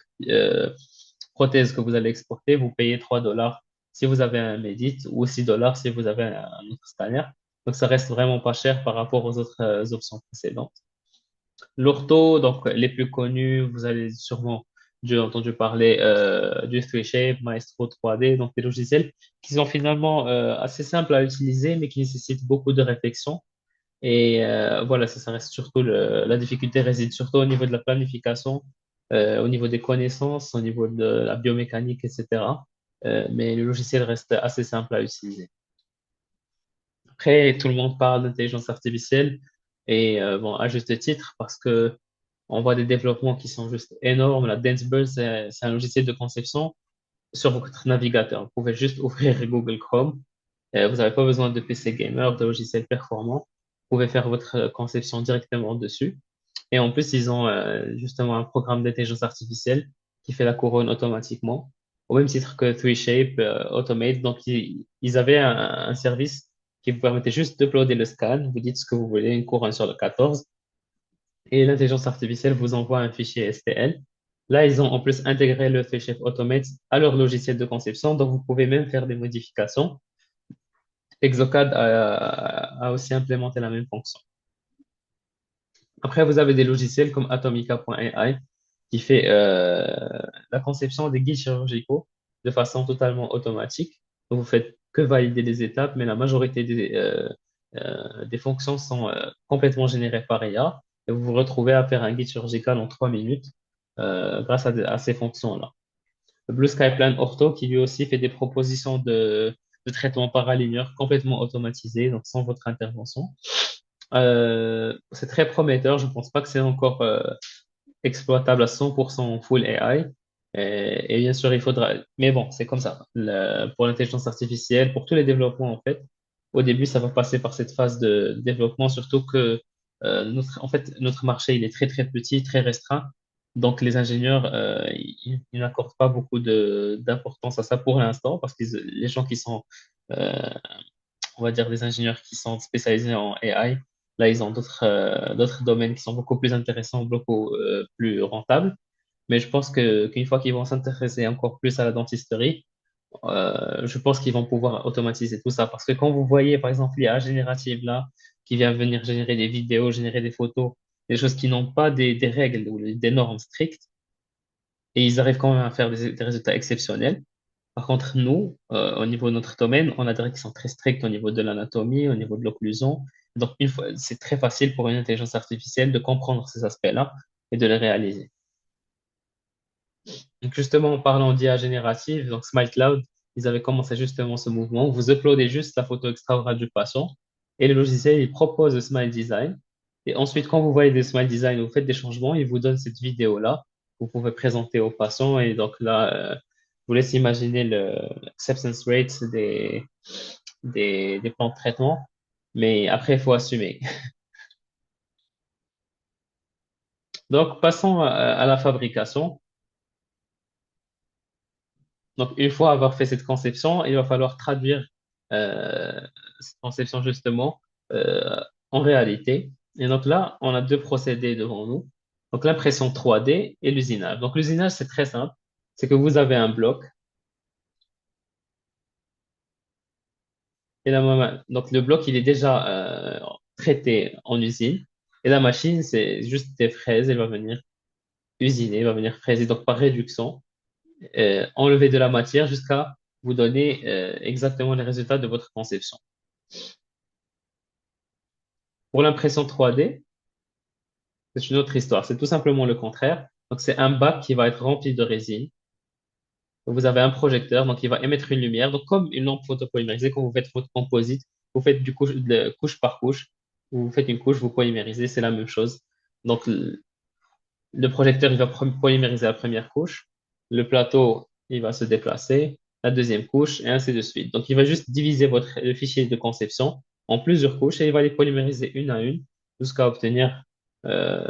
prothèse que vous allez exporter, vous payez 3 dollars si vous avez un Medit ou 6 dollars si vous avez un autre scanner. Donc, ça reste vraiment pas cher par rapport aux autres options précédentes. L'ortho, donc les plus connus, vous avez sûrement déjà entendu parler du 3Shape, Maestro 3D, donc des logiciels qui sont finalement assez simples à utiliser, mais qui nécessitent beaucoup de réflexion. Et voilà, ça reste surtout la difficulté réside surtout au niveau de la planification, au niveau des connaissances, au niveau de la biomécanique, etc. Mais le logiciel reste assez simple à utiliser. Après, tout le monde parle d'intelligence artificielle et bon, à juste titre parce que on voit des développements qui sont juste énormes. La DanceBird, c'est un logiciel de conception sur votre navigateur. Vous pouvez juste ouvrir Google Chrome. Vous n'avez pas besoin de PC gamer, de logiciels performants. Vous pouvez faire votre conception directement dessus. Et en plus, ils ont justement un programme d'intelligence artificielle qui fait la couronne automatiquement, au même titre que 3Shape Automate. Donc, ils avaient un service qui vous permettait juste d'uploader le scan. Vous dites ce que vous voulez, une couronne sur le 14, et l'intelligence artificielle vous envoie un fichier STL. Là, ils ont en plus intégré le 3Shape Automate à leur logiciel de conception, donc vous pouvez même faire des modifications. Exocad a aussi implémenté la même fonction. Après, vous avez des logiciels comme Atomica.ai qui fait la conception des guides chirurgicaux de façon totalement automatique. Donc, vous faites que valider les étapes, mais la majorité des fonctions sont complètement générées par IA et vous vous retrouvez à faire un guide chirurgical en 3 minutes grâce à ces fonctions-là. Le Blue Sky Plan Ortho qui lui aussi fait des propositions de traitement paralinéaire complètement automatisé, donc sans votre intervention. C'est très prometteur. Je ne pense pas que c'est encore exploitable à 100% en full AI. Et bien sûr, il faudra. Mais bon, c'est comme ça. Pour l'intelligence artificielle, pour tous les développements, en fait, au début, ça va passer par cette phase de développement, surtout que en fait, notre marché, il est très, très petit, très restreint. Donc, les ingénieurs, ils n'accordent pas beaucoup d'importance à ça pour l'instant, parce que les gens qui sont euh, on va dire, des ingénieurs qui sont spécialisés en AI. Là, ils ont d'autres domaines qui sont beaucoup plus intéressants, beaucoup plus rentables. Mais je pense qu'une fois qu'ils vont s'intéresser encore plus à la dentisterie, je pense qu'ils vont pouvoir automatiser tout ça. Parce que quand vous voyez, par exemple, l'IA générative là, qui vient venir générer des vidéos, générer des photos, des choses qui n'ont pas des règles ou des normes strictes, et ils arrivent quand même à faire des résultats exceptionnels. Par contre, nous, au niveau de notre domaine, on a des règles qui sont très strictes au niveau de l'anatomie, au niveau de l'occlusion. Donc, une fois, c'est très facile pour une intelligence artificielle de comprendre ces aspects-là et de les réaliser. Donc, justement, en parlant d'IA générative, donc SmileCloud, ils avaient commencé justement ce mouvement. Vous uploadez juste la photo extra-orale du patient et le logiciel, il propose le Smile Design. Et ensuite, quand vous voyez des Smile Design, vous faites des changements, il vous donne cette vidéo-là. Vous pouvez présenter au patient et donc là, je vous laisse imaginer l'acceptance rate des plans de traitement. Mais après, il faut assumer. Donc, passons à la fabrication. Donc, une fois avoir fait cette conception, il va falloir traduire cette conception justement euh, en réalité. Et donc là, on a deux procédés devant nous. Donc, l'impression 3D et l'usinage. Donc, l'usinage, c'est très simple. C'est que vous avez un bloc et donc le bloc, il est déjà traité en usine. Et la machine, c'est juste des fraises. Elle va venir usiner, elle va venir fraiser. Donc, par réduction, enlever de la matière jusqu'à vous donner exactement les résultats de votre conception. Pour l'impression 3D, c'est une autre histoire. C'est tout simplement le contraire. Donc, c'est un bac qui va être rempli de résine. Vous avez un projecteur, donc il va émettre une lumière. Donc, comme une lampe photopolymérisée, quand vous faites votre composite, vous faites couche par couche. Vous faites une couche, vous polymérisez, c'est la même chose. Donc, le projecteur, il va polymériser la première couche. Le plateau, il va se déplacer. La deuxième couche, et ainsi de suite. Donc, il va juste diviser le fichier de conception en plusieurs couches et il va les polymériser une à une jusqu'à obtenir euh,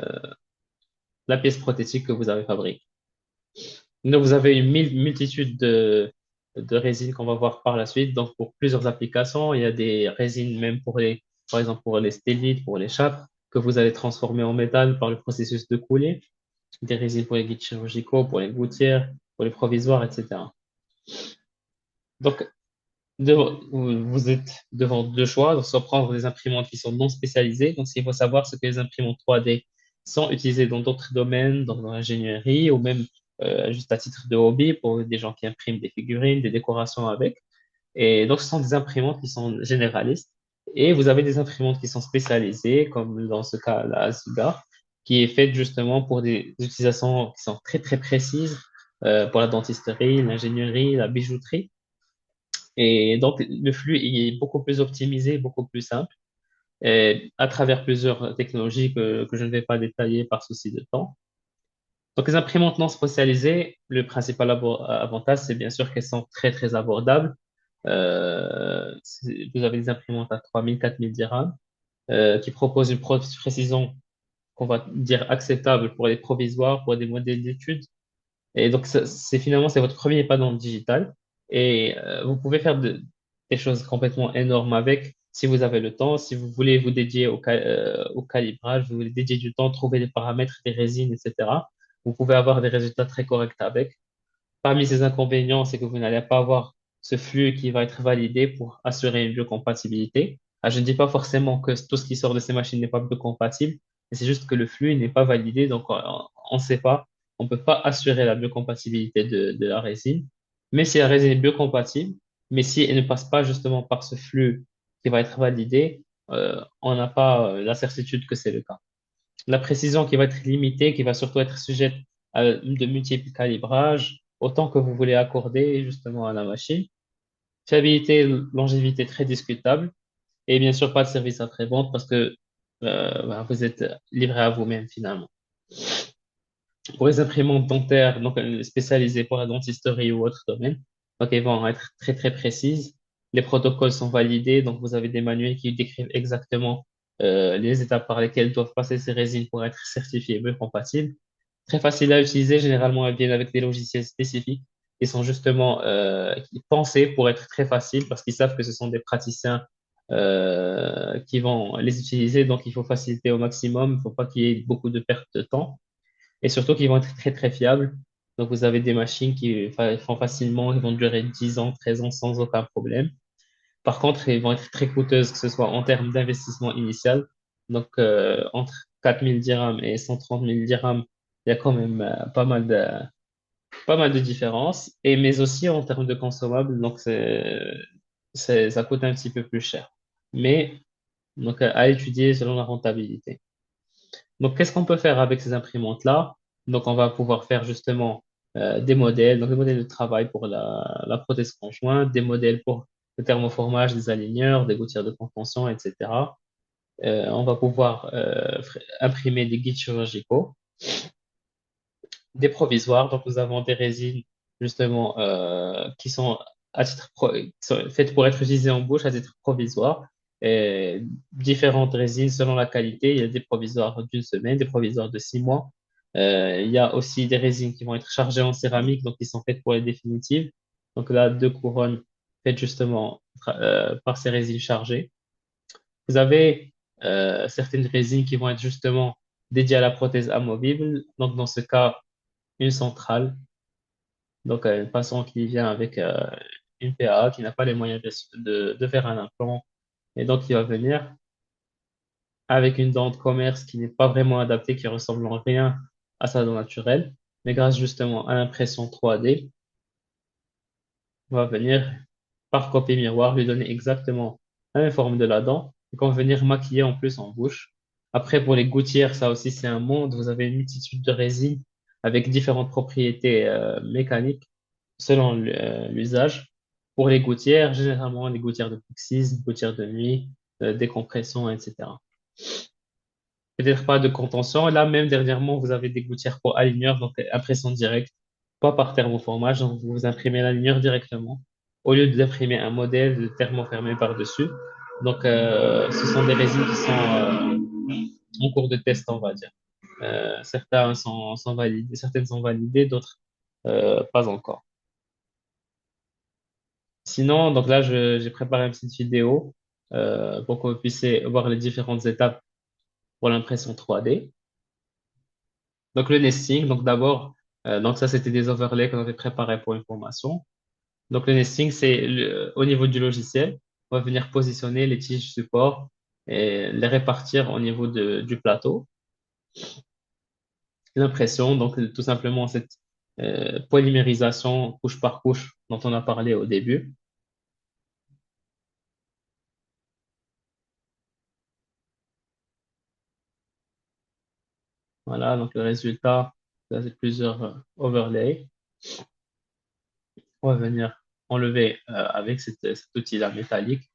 la pièce prothétique que vous avez fabriquée. Donc, vous avez une multitude de résines qu'on va voir par la suite. Donc, pour plusieurs applications, il y a des résines même pour par exemple pour les stellites, pour les châtres, que vous allez transformer en métal par le processus de coulée, des résines pour les guides chirurgicaux, pour les gouttières, pour les provisoires, etc. Donc, vous êtes devant deux choix, donc soit prendre des imprimantes qui sont non spécialisées. Donc, ce qu'il faut savoir, c'est que les imprimantes 3D sont utilisées dans d'autres domaines, dans l'ingénierie ou même juste à titre de hobby pour des gens qui impriment des figurines, des décorations avec. Et donc, ce sont des imprimantes qui sont généralistes. Et vous avez des imprimantes qui sont spécialisées, comme dans ce cas, la Zygar, qui est faite justement pour des utilisations qui sont très, très précises, pour la dentisterie, l'ingénierie, la bijouterie. Et donc, le flux est beaucoup plus optimisé, beaucoup plus simple, et à travers plusieurs technologies que je ne vais pas détailler par souci de temps. Donc, les imprimantes non spécialisées, le principal avantage, c'est bien sûr qu'elles sont très, très abordables. Vous avez des imprimantes à 3000, 4000 dirhams, qui proposent une précision qu'on va dire acceptable pour les provisoires, pour des modèles d'études. Et donc, c'est finalement, c'est votre premier pas dans le digital. Et vous pouvez faire des choses complètement énormes avec si vous avez le temps, si vous voulez vous dédier au calibrage, vous voulez dédier du temps, trouver des paramètres, des résines, etc. Vous pouvez avoir des résultats très corrects avec. Parmi ces inconvénients, c'est que vous n'allez pas avoir ce flux qui va être validé pour assurer une biocompatibilité. Ah, je ne dis pas forcément que tout ce qui sort de ces machines n'est pas biocompatible, mais c'est juste que le flux n'est pas validé, donc on ne sait pas, on ne peut pas assurer la biocompatibilité de la résine. Mais si la résine est biocompatible, mais si elle ne passe pas justement par ce flux qui va être validé, on n'a pas la certitude que c'est le cas. La précision qui va être limitée, qui va surtout être sujette à de multiples calibrages, autant que vous voulez accorder justement à la machine. Fiabilité, longévité très discutable. Et bien sûr, pas de service après-vente parce que vous êtes livré à vous-même finalement. Pour les imprimantes dentaires, donc spécialisées pour la dentisterie ou autre domaine, donc elles vont être très très précises. Les protocoles sont validés, donc vous avez des manuels qui décrivent exactement les étapes par lesquelles doivent passer ces résines pour être certifiées biocompatibles. Très facile à utiliser, généralement elles viennent avec des logiciels spécifiques qui sont justement pensés pour être très faciles parce qu'ils savent que ce sont des praticiens qui vont les utiliser, donc il faut faciliter au maximum, il ne faut pas qu'il y ait beaucoup de pertes de temps et surtout qu'ils vont être très très fiables. Donc vous avez des machines qui font facilement, ils vont durer 10 ans, 13 ans sans aucun problème. Par contre, ils vont être très coûteuses, que ce soit en termes d'investissement initial. Donc entre 4000 dirhams et 130 000 dirhams, il y a quand même pas mal de différences. Et mais aussi en termes de consommables, donc ça coûte un petit peu plus cher. Mais donc à étudier selon la rentabilité. Donc, qu'est-ce qu'on peut faire avec ces imprimantes-là? Donc, on va pouvoir faire justement des modèles, donc des modèles de travail pour la prothèse conjointe, des modèles pour le thermoformage des aligneurs, des gouttières de contention, etc. On va pouvoir imprimer des guides chirurgicaux, des provisoires. Donc, nous avons des résines justement qui sont qui sont faites pour être utilisées en bouche à titre provisoire. Et différentes résines selon la qualité. Il y a des provisoires d'une semaine, des provisoires de 6 mois. Il y a aussi des résines qui vont être chargées en céramique, donc qui sont faites pour les définitives. Donc là, deux couronnes faites justement par ces résines chargées. Vous avez certaines résines qui vont être justement dédiées à la prothèse amovible. Donc dans ce cas, une centrale, donc une patient qui vient avec une PA, qui n'a pas les moyens de faire un implant, et donc il va venir avec une dent de commerce qui n'est pas vraiment adaptée, qui ressemble en rien à sa dent naturelle, mais grâce justement à l'impression 3D, on va venir par copie miroir lui donner exactement la même forme de la dent, et qu'on va venir maquiller en plus en bouche. Après, pour les gouttières, ça aussi c'est un monde, vous avez une multitude de résines avec différentes propriétés mécaniques selon l'usage. Pour les gouttières, généralement les gouttières de Puxis, gouttières de nuit, des compressions, etc. Peut-être pas de contention. Là, même dernièrement, vous avez des gouttières pour aligneur, donc impression directe, pas par thermoformage. Donc, vous imprimez l'aligneur directement au lieu d'imprimer un modèle de thermofermé par-dessus. Donc, ce sont des résines qui sont en cours de test, on va dire. Sont validés, certaines sont validées, d'autres pas encore. Sinon, donc là, j'ai préparé une petite vidéo pour que vous puissiez voir les différentes étapes pour l'impression 3D. Donc le nesting, donc d'abord, donc ça c'était des overlays qu'on avait préparés pour une formation. Donc le nesting, c'est au niveau du logiciel, on va venir positionner les tiges support et les répartir au niveau du plateau. L'impression, donc tout simplement cette polymérisation couche par couche dont on a parlé au début. Voilà, donc le résultat, ça, c'est plusieurs overlays. On va venir enlever avec cet outil-là métallique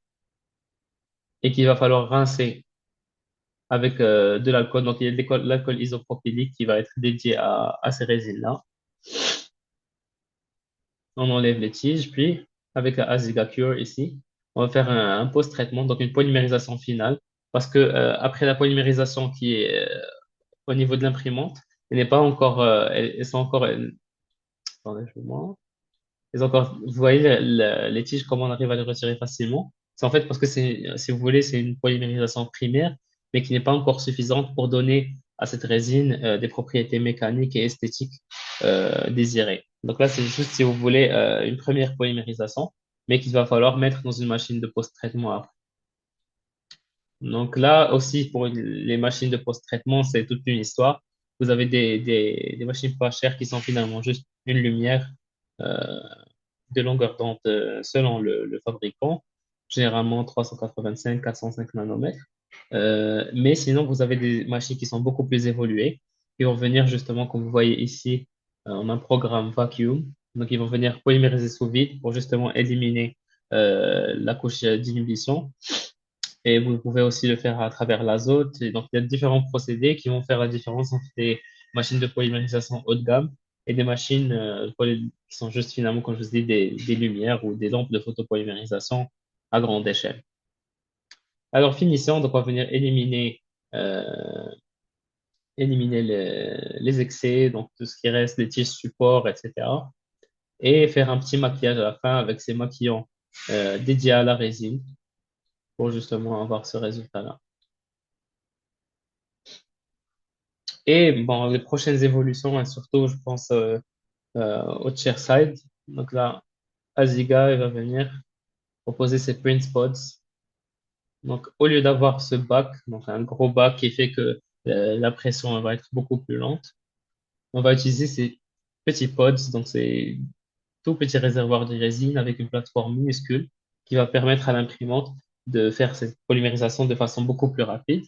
et qu'il va falloir rincer avec de l'alcool. Donc, il y a de l'alcool isopropylique qui va être dédié à ces résines-là. On enlève les tiges, puis avec la Aziga Cure ici, on va faire un post-traitement, donc une polymérisation finale, parce que après la polymérisation qui est au niveau de l'imprimante, elle n'est pas encore, elles sont encore, attendez, je vous montre. Elles sont encore, vous voyez les tiges, comment on arrive à les retirer facilement? C'est en fait parce que c'est, si vous voulez, c'est une polymérisation primaire, mais qui n'est pas encore suffisante pour donner à cette résine des propriétés mécaniques et esthétiques désirées. Donc là, c'est juste, si vous voulez, une première polymérisation, mais qu'il va falloir mettre dans une machine de post-traitement après. Donc là aussi, pour les machines de post-traitement, c'est toute une histoire. Vous avez des machines pas chères qui sont finalement juste une lumière euh, de longueur d'onde selon le fabricant, généralement 385, 405 nanomètres. Mais sinon, vous avez des machines qui sont beaucoup plus évoluées, qui vont venir justement, comme vous voyez ici, on a un programme vacuum. Donc, ils vont venir polymériser sous vide pour justement éliminer la couche d'inhibition. Et vous pouvez aussi le faire à travers l'azote. Et donc, il y a différents procédés qui vont faire la différence entre des machines de polymérisation haut de gamme et des machines qui sont juste finalement, comme je vous dis, des lumières ou des lampes de photopolymérisation à grande échelle. Alors, finissons. Donc, on va venir euh, éliminer les excès, donc tout ce qui reste, les tiges support, etc. Et faire un petit maquillage à la fin avec ces maquillants dédiés à la résine pour justement avoir ce résultat-là. Et bon, les prochaines évolutions, hein, surtout, je pense au chair side. Donc là, Aziga, il va venir proposer ses print pods. Donc, au lieu d'avoir ce bac, donc un gros bac qui fait que la pression elle va être beaucoup plus lente, on va utiliser ces petits pods. Donc, c'est tout petit réservoir de résine avec une plateforme minuscule qui va permettre à l'imprimante de faire cette polymérisation de façon beaucoup plus rapide,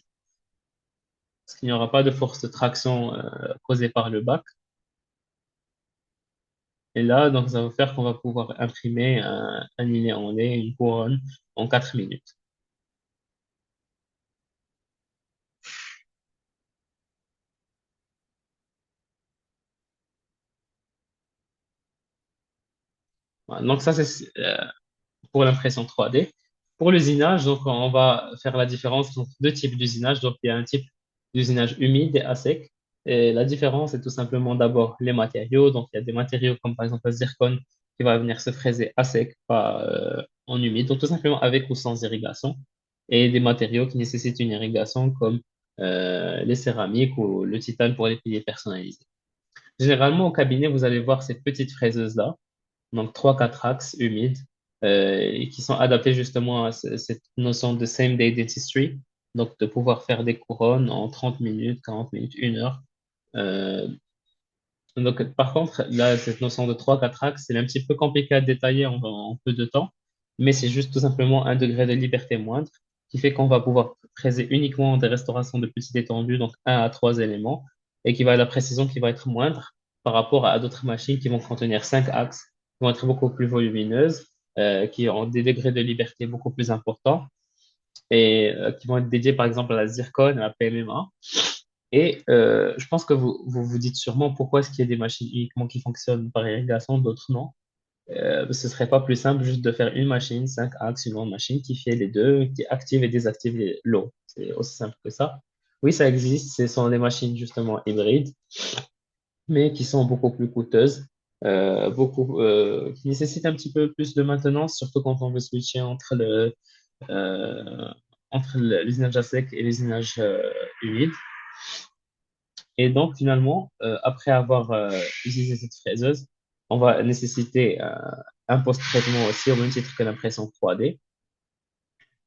parce qu'il n'y aura pas de force de traction causée par le bac. Et là, donc, ça va faire qu'on va pouvoir imprimer un liné en lait, une couronne, en 4 minutes. Voilà. Donc, ça, c'est pour l'impression 3D. Pour l'usinage, donc, on va faire la différence entre deux types d'usinage. Donc, il y a un type d'usinage humide et à sec. Et la différence est tout simplement d'abord les matériaux. Donc, il y a des matériaux comme par exemple le zircon qui va venir se fraiser à sec, pas en humide. Donc, tout simplement avec ou sans irrigation. Et des matériaux qui nécessitent une irrigation comme les céramiques ou le titane pour les piliers personnalisés. Généralement, au cabinet, vous allez voir ces petites fraiseuses-là, donc trois quatre axes humides, et qui sont adaptés justement à cette notion de same day dentistry, donc de pouvoir faire des couronnes en 30 minutes, 40 minutes, 1 heure. Euh, donc, par contre, là, cette notion de trois quatre axes, c'est un petit peu compliqué à détailler en peu de temps, mais c'est juste tout simplement un degré de liberté moindre qui fait qu'on va pouvoir fraiser uniquement des restaurations de petite étendue, donc un à 3 éléments, et qui va la précision qui va être moindre par rapport à d'autres machines qui vont contenir 5 axes, qui vont être beaucoup plus volumineuses, qui ont des degrés de liberté beaucoup plus importants et qui vont être dédiés par exemple à la zircone, à la PMMA. Et je pense que vous dites sûrement pourquoi est-ce qu'il y a des machines uniquement qui fonctionnent par irrigation, d'autres non. Ce serait pas plus simple juste de faire une machine, 5 axes, une grande machine qui fait les deux, qui active et désactive l'eau. C'est aussi simple que ça. Oui, ça existe, ce sont des machines justement hybrides, mais qui sont beaucoup plus coûteuses, qui nécessitent un petit peu plus de maintenance, surtout quand on veut switcher entre euh, entre l'usinage à sec et l'usinage humide. Et donc, finalement, après avoir utilisé cette fraiseuse, on va nécessiter un post-traitement aussi, au même titre que l'impression 3D.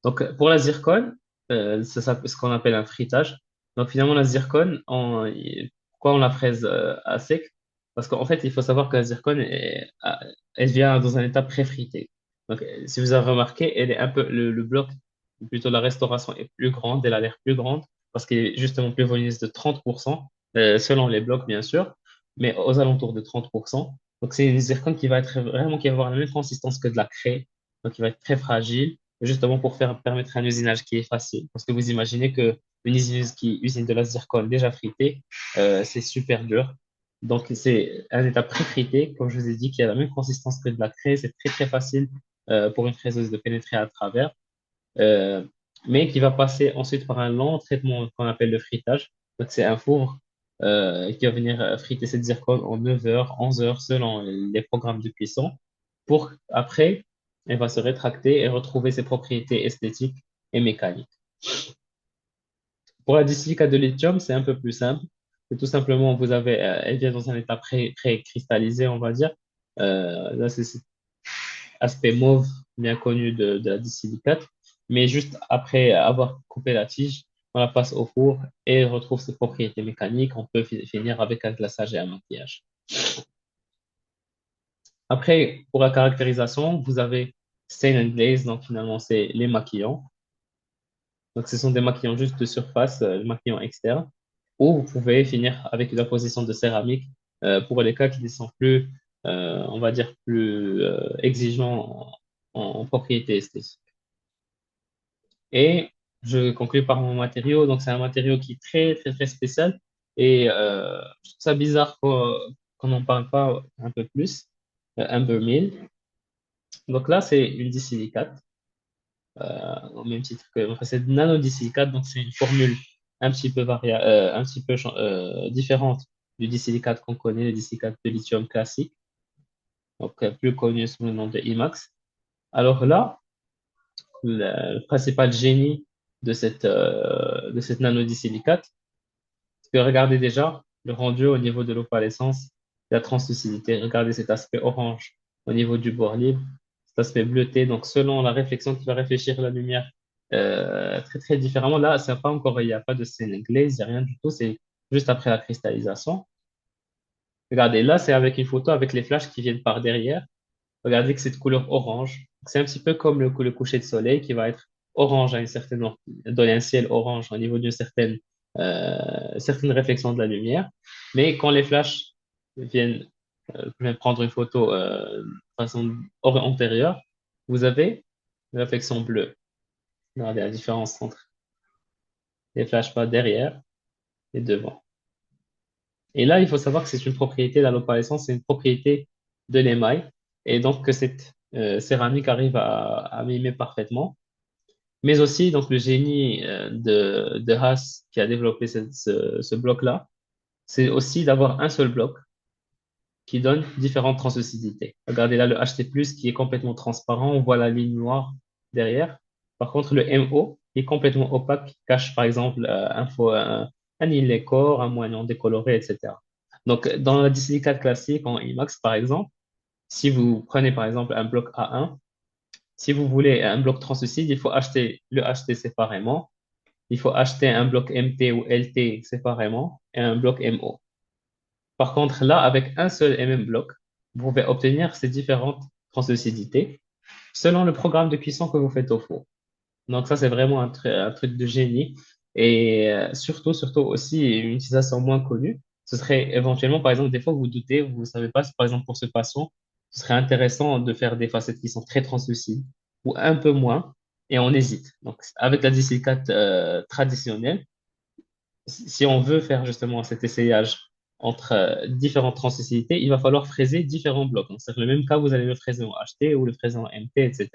Donc, pour la zircone, ça ce qu'on appelle un frittage. Donc, finalement, la zircone, pourquoi on la fraise à sec? Parce qu'en fait, il faut savoir que la zircone, elle vient dans un état pré-frité. Donc, si vous avez remarqué, elle est un peu, le bloc, ou plutôt la restauration est plus grande, elle a l'air plus grande, parce qu'elle est justement plus volumineuse de 30%, selon les blocs, bien sûr, mais aux alentours de 30%. Donc, c'est une zircone qui va être vraiment, qui va avoir la même consistance que de la craie, donc qui va être très fragile justement pour permettre un usinage qui est facile. Parce que vous imaginez que une usineuse qui usine de la zircone déjà fritée, c'est super dur. Donc, c'est un état pré-frité, comme je vous ai dit, qui a la même consistance que de la craie. C'est très, très facile pour une fraiseuse de pénétrer à travers, euh, mais qui va passer ensuite par un long traitement qu'on appelle le fritage. Donc, c'est un four qui va venir friter cette zircone en 9 heures, 11 heures, selon les programmes de cuisson, pour après, elle va se rétracter et retrouver ses propriétés esthétiques et mécaniques. Pour la disilicate de lithium, c'est un peu plus simple. C'est tout simplement, elle vient dans un état pré-cristallisé, on va dire. Là, c'est cet aspect mauve bien connu de la disilicate. Mais juste après avoir coupé la tige, on la passe au four et on retrouve ses propriétés mécaniques. On peut finir avec un glaçage et un maquillage. Après, pour la caractérisation, vous avez stain and glaze, donc finalement, c'est les maquillants. Donc, ce sont des maquillants juste de surface, les maquillants externes, ou vous pouvez finir avec la position de céramique pour les cas qui sont plus, on va dire, plus exigeants en propriété esthétique. Et je conclue par mon matériau. Donc, c'est un matériau qui est très, très, très spécial. Et je trouve ça bizarre qu'on n'en parle pas un peu plus. Amber Mill. Donc là, c'est une disilicate. Au même titre que enfin, c'est nanodissilicate, donc c'est une formule un petit peu différente du disilicate qu'on connaît, le disilicate de lithium classique, donc plus connu sous le nom de IMAX. Alors là, le principal génie de cette nanodissilicate, c'est que regardez déjà le rendu au niveau de l'opalescence, la translucidité. Regardez cet aspect orange au niveau du bord libre, cet aspect bleuté. Donc, selon la réflexion qui va réfléchir la lumière très, très différemment. Là, c'est pas encore, il n'y a pas de scène glaze, il n'y a rien du tout. C'est juste après la cristallisation. Regardez, là, c'est avec une photo avec les flashs qui viennent par derrière. Regardez que cette couleur orange. C'est un petit peu comme le coucher de soleil qui va être orange à une certaine, donner un ciel orange au niveau d'une certaine réflexion de la lumière. Mais quand les flashs viennent prendre une photo de façon antérieure, vous avez une réflexion bleue. Regardez la différence entre les flashs pas derrière et devant. Et là, il faut savoir que c'est une propriété, la l'opalescence, c'est une propriété de l'émail. Et donc, que cette céramique arrive à mimer parfaitement. Mais aussi, donc, le génie de Haas qui a développé ce bloc-là, c'est aussi d'avoir un seul bloc qui donne différentes translucidités. Regardez là le HT+, qui est complètement transparent, on voit la ligne noire derrière. Par contre, le MO est complètement opaque, qui cache par exemple un îlet corps, un moignon décoloré, etc. Donc, dans la disilicate classique en IMAX, par exemple, si vous prenez par exemple un bloc A1, si vous voulez un bloc translucide, il faut acheter le HT séparément, il faut acheter un bloc MT ou LT séparément et un bloc MO. Par contre, là, avec un seul et même bloc, vous pouvez obtenir ces différentes translucidités selon le programme de cuisson que vous faites au four. Donc ça, c'est vraiment un truc de génie. Et surtout aussi, une utilisation moins connue, ce serait éventuellement, par exemple, des fois, vous doutez, vous ne savez pas, si, par exemple, pour ce patient, ce serait intéressant de faire des facettes qui sont très translucides ou un peu moins, et on hésite. Donc, avec la disilicate traditionnelle, si on veut faire justement cet essayage entre différentes translucidités, il va falloir fraiser différents blocs. Donc, c'est le même cas, vous allez le fraiser en HT ou le fraiser en MT, etc.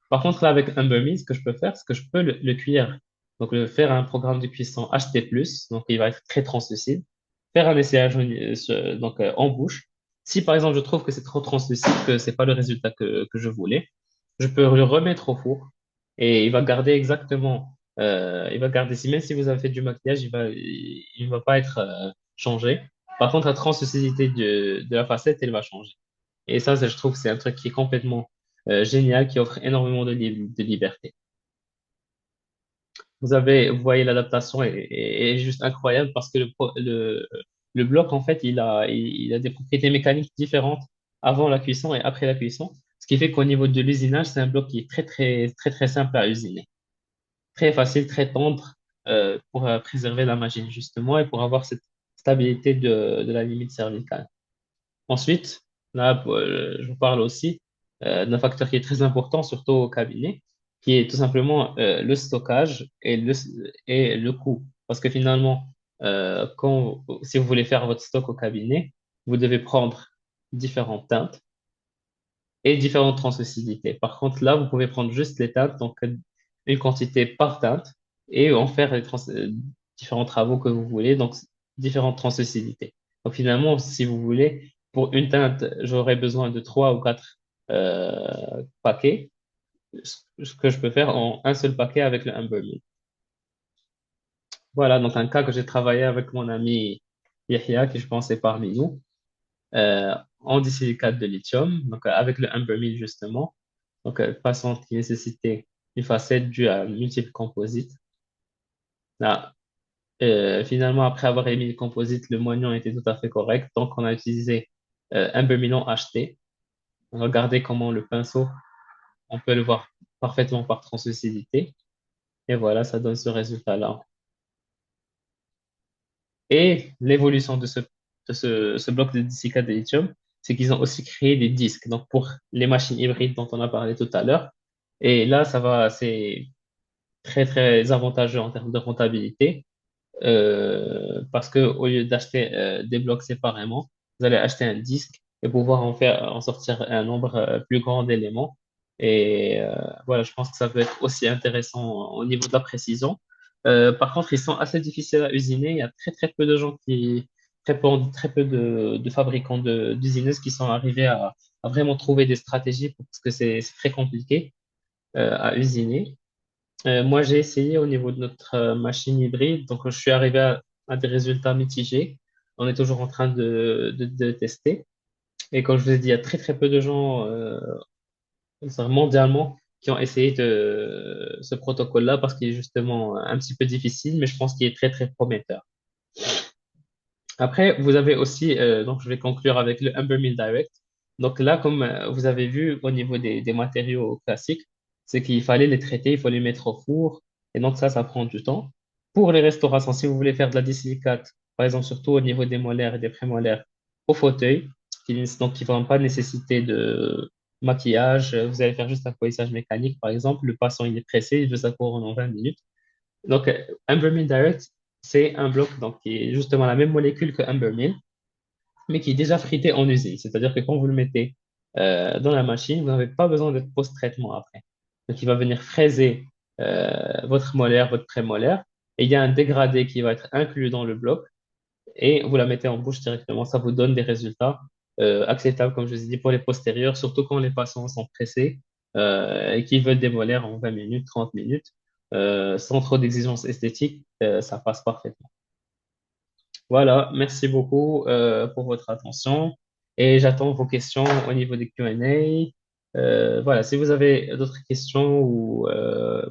Par contre, là, avec Umberme, ce que je peux faire, c'est que je peux le cuire. Donc, faire un programme de cuisson HT+, donc il va être très translucide. Faire un essayage en bouche. Si, par exemple, je trouve que c'est trop translucide, que c'est pas le résultat que je voulais, je peux le remettre au four et il va garder exactement, il va garder, si même si vous avez fait du maquillage, il va pas être changé. Par contre, la translucidité de la facette, elle va changer. Et ça, je trouve que c'est un truc qui est complètement génial, qui offre énormément de liberté. Vous voyez, l'adaptation est juste incroyable parce que le bloc, en fait, il a des propriétés mécaniques différentes avant la cuisson et après la cuisson. Ce qui fait qu'au niveau de l'usinage, c'est un bloc qui est très, très, très, très simple à usiner. Très facile, très tendre, pour préserver la machine, justement, et pour avoir cette stabilité de la limite cervicale. Ensuite, là, je vous parle aussi d'un facteur qui est très important, surtout au cabinet, qui est tout simplement le stockage et le coût. Parce que finalement, si vous voulez faire votre stock au cabinet, vous devez prendre différentes teintes et différentes translucidités. Par contre, là, vous pouvez prendre juste les teintes, donc une quantité par teinte, et en faire différents travaux que vous voulez, donc différentes translucidités. Donc finalement, si vous voulez, pour une teinte, j'aurais besoin de trois ou quatre paquets, ce que je peux faire en un seul paquet avec le Amber Mill. Voilà, donc un cas que j'ai travaillé avec mon ami Yahya, qui je pense est parmi nous, en disilicate de lithium, donc avec le Amber Mill justement. Donc, patiente qui nécessitait une facette due à multiples composites. Là, finalement, après avoir émis le composite, le moignon était tout à fait correct. Donc, on a utilisé un bermillon acheté. Regardez comment le pinceau, on peut le voir parfaitement par translucidité. Et voilà, ça donne ce résultat-là. Et l'évolution ce bloc de disilicate de lithium, c'est qu'ils ont aussi créé des disques. Donc, pour les machines hybrides dont on a parlé tout à l'heure. Et là, c'est très, très avantageux en termes de rentabilité, parce que au lieu d'acheter des blocs séparément, vous allez acheter un disque et pouvoir en sortir un nombre plus grand d'éléments. Et voilà, je pense que ça peut être aussi intéressant au niveau de la précision. Par contre, ils sont assez difficiles à usiner. Il y a très, très peu de gens très peu de fabricants d'usineuses qui sont arrivés à vraiment trouver des stratégies parce que c'est très compliqué à usiner. Moi, j'ai essayé au niveau de notre machine hybride, donc je suis arrivé à des résultats mitigés. On est toujours en train de tester. Et comme je vous ai dit, il y a très très peu de gens mondialement qui ont essayé ce protocole-là parce qu'il est justement un petit peu difficile, mais je pense qu'il est très très prometteur. Après, vous avez aussi, donc je vais conclure avec le Humber Mill Direct. Donc là, comme vous avez vu au niveau des matériaux classiques, c'est qu'il fallait les traiter, il faut les mettre au four, et donc ça prend du temps. Pour les restaurations, si vous voulez faire de la disilicate, par exemple, surtout au niveau des molaires et des prémolaires, au fauteuil, donc qui ne vont pas nécessiter de maquillage, vous allez faire juste un polissage mécanique, par exemple, le patient il est pressé, il veut sa couronne en 20 minutes. Donc, Ambermill Direct, c'est un bloc donc, qui est justement la même molécule que Ambermill, mais qui est déjà frité en usine. C'est-à-dire que quand vous le mettez dans la machine, vous n'avez pas besoin de post-traitement après. Donc, il va venir fraiser votre molaire, votre prémolaire, et il y a un dégradé qui va être inclus dans le bloc, et vous la mettez en bouche directement. Ça vous donne des résultats acceptables, comme je vous ai dit, pour les postérieurs, surtout quand les patients sont pressés et qu'ils veulent des molaires en 20 minutes, 30 minutes, sans trop d'exigences esthétiques, ça passe parfaitement. Voilà, merci beaucoup pour votre attention et j'attends vos questions au niveau des Q&A. Voilà, si vous avez d'autres questions ou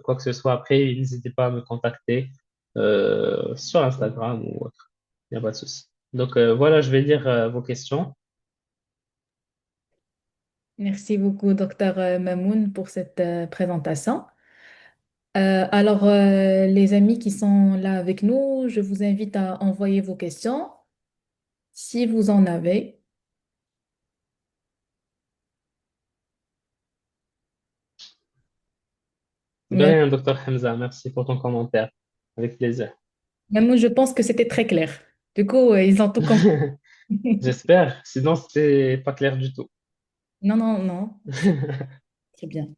quoi que ce soit après, n'hésitez pas à me contacter sur Instagram ou autre. Il n'y a pas de souci. Donc voilà, je vais lire vos questions. Merci beaucoup, docteur Mamoun, pour cette présentation. Les amis qui sont là avec nous, je vous invite à envoyer vos questions si vous en avez. De Même- rien, docteur Hamza, merci pour ton commentaire. Avec plaisir. Mamoun, je pense que c'était très clair. Du coup, ils ont tout compris. J'espère, sinon c'est pas clair du tout. Non, non, non, c'est très bien.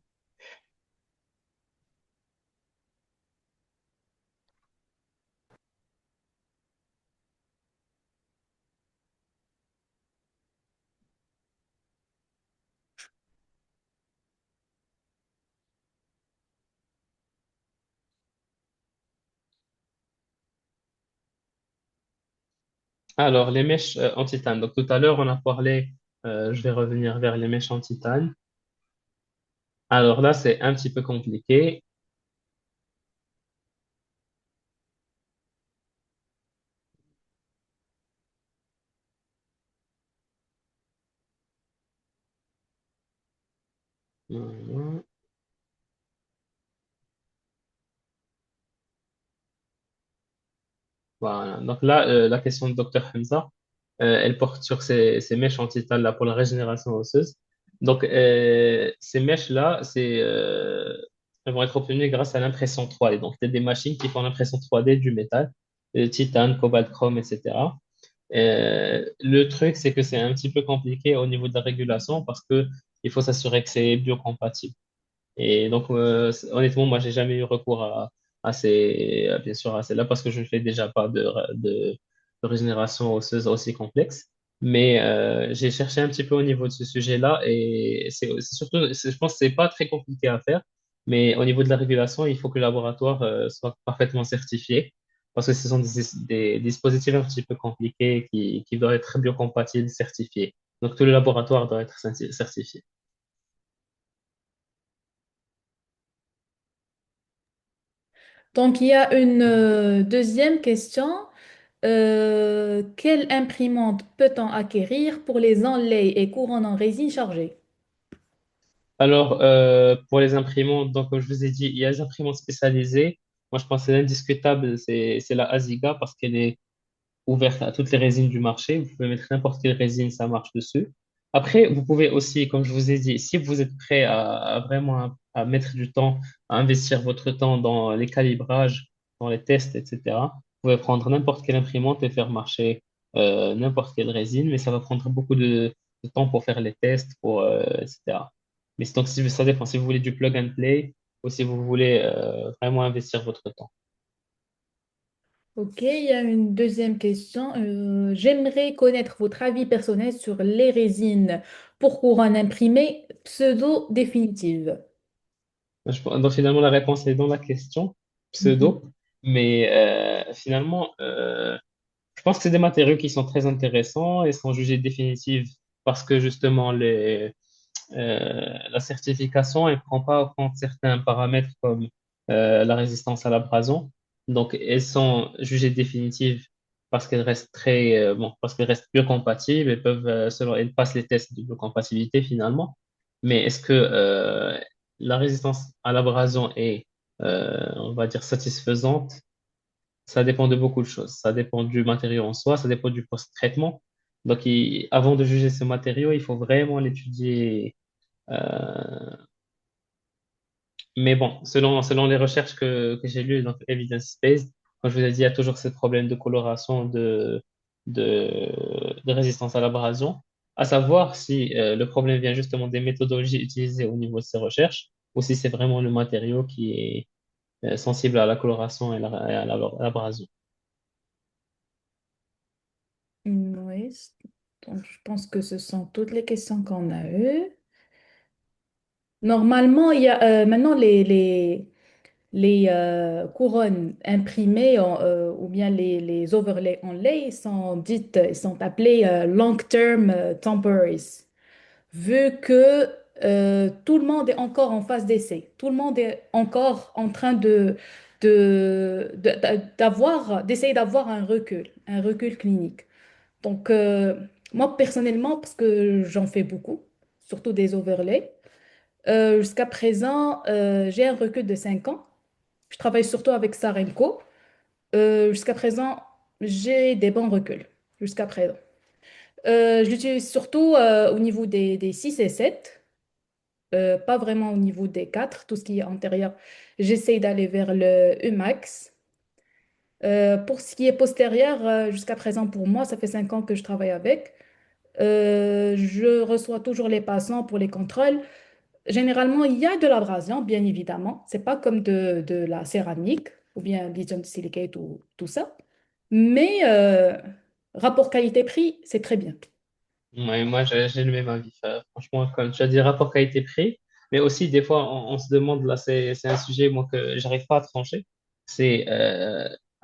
Alors, les mèches en titane. Donc, tout à l'heure, on a parlé, je vais revenir vers les mèches en titane. Alors là, c'est un petit peu compliqué. Voilà. Voilà. Donc là, la question de Dr Hamza, elle porte sur ces mèches en titane là pour la régénération osseuse. Donc, ces mèches-là, elles vont être obtenues grâce à l'impression 3D. Donc, il y a des machines qui font l'impression 3D du métal, titane, cobalt, chrome, etc. Le truc, c'est que c'est un petit peu compliqué au niveau de la régulation parce que il faut s'assurer que c'est biocompatible. Et donc, honnêtement, moi, j'ai jamais eu recours bien sûr, à celle-là parce que je ne fais déjà pas de régénération osseuse aussi complexe. Mais j'ai cherché un petit peu au niveau de ce sujet-là et c'est surtout, je pense que c'est pas très compliqué à faire. Mais au niveau de la régulation, il faut que le laboratoire soit parfaitement certifié parce que ce sont des dispositifs un petit peu compliqués qui doivent être biocompatibles, certifiés. Donc, tout le laboratoire doit être certifié. Donc, il y a une deuxième question. Quelle imprimante peut-on acquérir pour les enlays et couronnes en résine chargée? Alors, pour les imprimantes, donc, comme je vous ai dit, il y a les imprimantes spécialisées. Moi, je pense que l'indiscutable, c'est la Asiga parce qu'elle est ouverte à toutes les résines du marché. Vous pouvez mettre n'importe quelle résine, ça marche dessus. Après, vous pouvez aussi, comme je vous ai dit, si vous êtes prêt à vraiment à mettre du temps, à investir votre temps dans les calibrages, dans les tests, etc., vous pouvez prendre n'importe quelle imprimante et faire marcher n'importe quelle résine, mais ça va prendre beaucoup de temps pour faire les tests, etc. Mais donc, si, ça dépend si vous voulez du plug and play ou si vous voulez vraiment investir votre temps. Ok, il y a une deuxième question. J'aimerais connaître votre avis personnel sur les résines pour couronne imprimée pseudo-définitive. Donc finalement, la réponse est dans la question, Mhm. pseudo. Mais finalement, je pense que c'est des matériaux qui sont très intéressants et sont jugés définitifs parce que justement, la certification, elle prend pas en compte certains paramètres comme la résistance à l'abrasion. Donc, elles sont jugées définitives parce qu'elles restent parce qu'elles restent biocompatibles et elles passent les tests de biocompatibilité finalement. Mais est-ce que la résistance à l'abrasion est, on va dire, satisfaisante? Ça dépend de beaucoup de choses. Ça dépend du matériau en soi, ça dépend du post-traitement. Donc, avant de juger ce matériau, il faut vraiment l'étudier euh, mais bon, selon les recherches que j'ai lues, donc evidence-based, comme je vous ai dit, il y a toujours ce problème de coloration, de résistance à l'abrasion, à savoir si le problème vient justement des méthodologies utilisées au niveau de ces recherches ou si c'est vraiment le matériau qui est sensible à la coloration et à l'abrasion. Oui, donc je pense que ce sont toutes les questions qu'on a eues. Normalement, il y a maintenant les couronnes imprimées ou bien les overlays en lait sont appelés long-term temporaries. Vu que tout le monde est encore en phase d'essai, tout le monde est encore en train d'essayer d'avoir un recul clinique. Donc, moi personnellement, parce que j'en fais beaucoup, surtout des overlays, jusqu'à présent, j'ai un recul de 5 ans. Je travaille surtout avec Sarenco. Jusqu'à présent, j'ai des bons reculs. Jusqu'à présent. Je l'utilise surtout au niveau des 6 et 7, pas vraiment au niveau des 4, tout ce qui est antérieur. J'essaye d'aller vers le Emax. Pour ce qui est postérieur, jusqu'à présent, pour moi, ça fait 5 ans que je travaille avec. Je reçois toujours les patients pour les contrôles. Généralement, il y a de l'abrasion, bien évidemment. C'est pas comme de la céramique ou bien lithium silicate ou tout ça. Mais rapport qualité-prix, c'est très bien. Ouais, moi, j'ai le même avis. Franchement, comme tu as dit, rapport qualité-prix, mais aussi des fois, on se demande, là, c'est un sujet moi, que j'arrive pas à trancher. C'est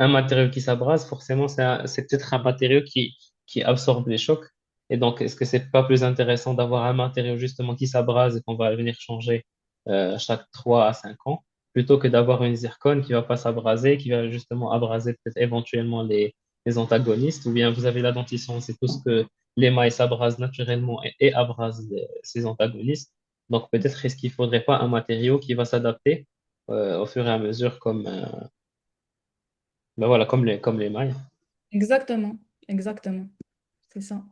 un matériau qui s'abrase, forcément, c'est peut-être un matériau qui absorbe les chocs. Et donc, est-ce que c'est pas plus intéressant d'avoir un matériau justement qui s'abrase et qu'on va venir changer chaque 3 à 5 ans, plutôt que d'avoir une zircone qui va pas s'abraser, qui va justement abraser peut-être éventuellement les antagonistes, ou bien vous avez la dentition, c'est tout ce que l'émail s'abrase naturellement et abrase ses antagonistes. Donc, peut-être est-ce qu'il faudrait pas un matériau qui va s'adapter au fur et à mesure ben voilà, comme les mailles. Exactement, exactement, c'est ça.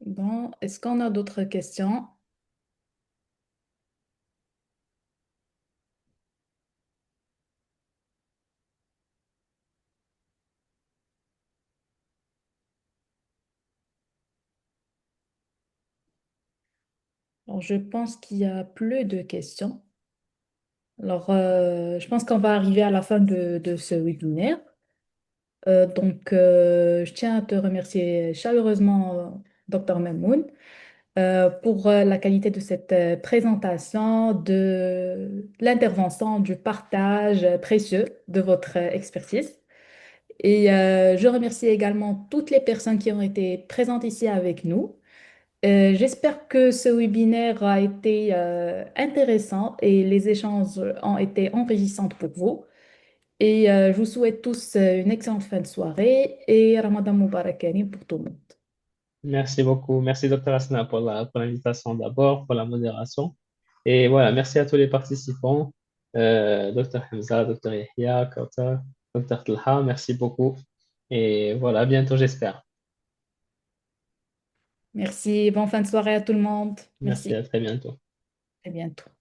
Bon, est-ce qu'on a d'autres questions? Alors, je pense qu'il y a plus de questions. Alors, je pense qu'on va arriver à la fin de ce webinaire. Je tiens à te remercier chaleureusement, Dr Mamoun, pour la qualité de cette présentation, de l'intervention, du partage précieux de votre expertise. Et je remercie également toutes les personnes qui ont été présentes ici avec nous. J'espère que ce webinaire a été intéressant et les échanges ont été enrichissants pour vous. Et je vous souhaite tous une excellente fin de soirée et Ramadan Mubarak Karim pour tout le monde. Merci beaucoup. Merci, Dr. Asna, pour l'invitation d'abord, pour la modération. Et voilà, merci à tous les participants, Dr. Hamza, Dr. Yahya, Kautar, Dr. Talha, merci beaucoup. Et voilà, à bientôt, j'espère. Merci, bonne fin de soirée à tout le monde. Merci, à Merci, très bientôt. à bientôt.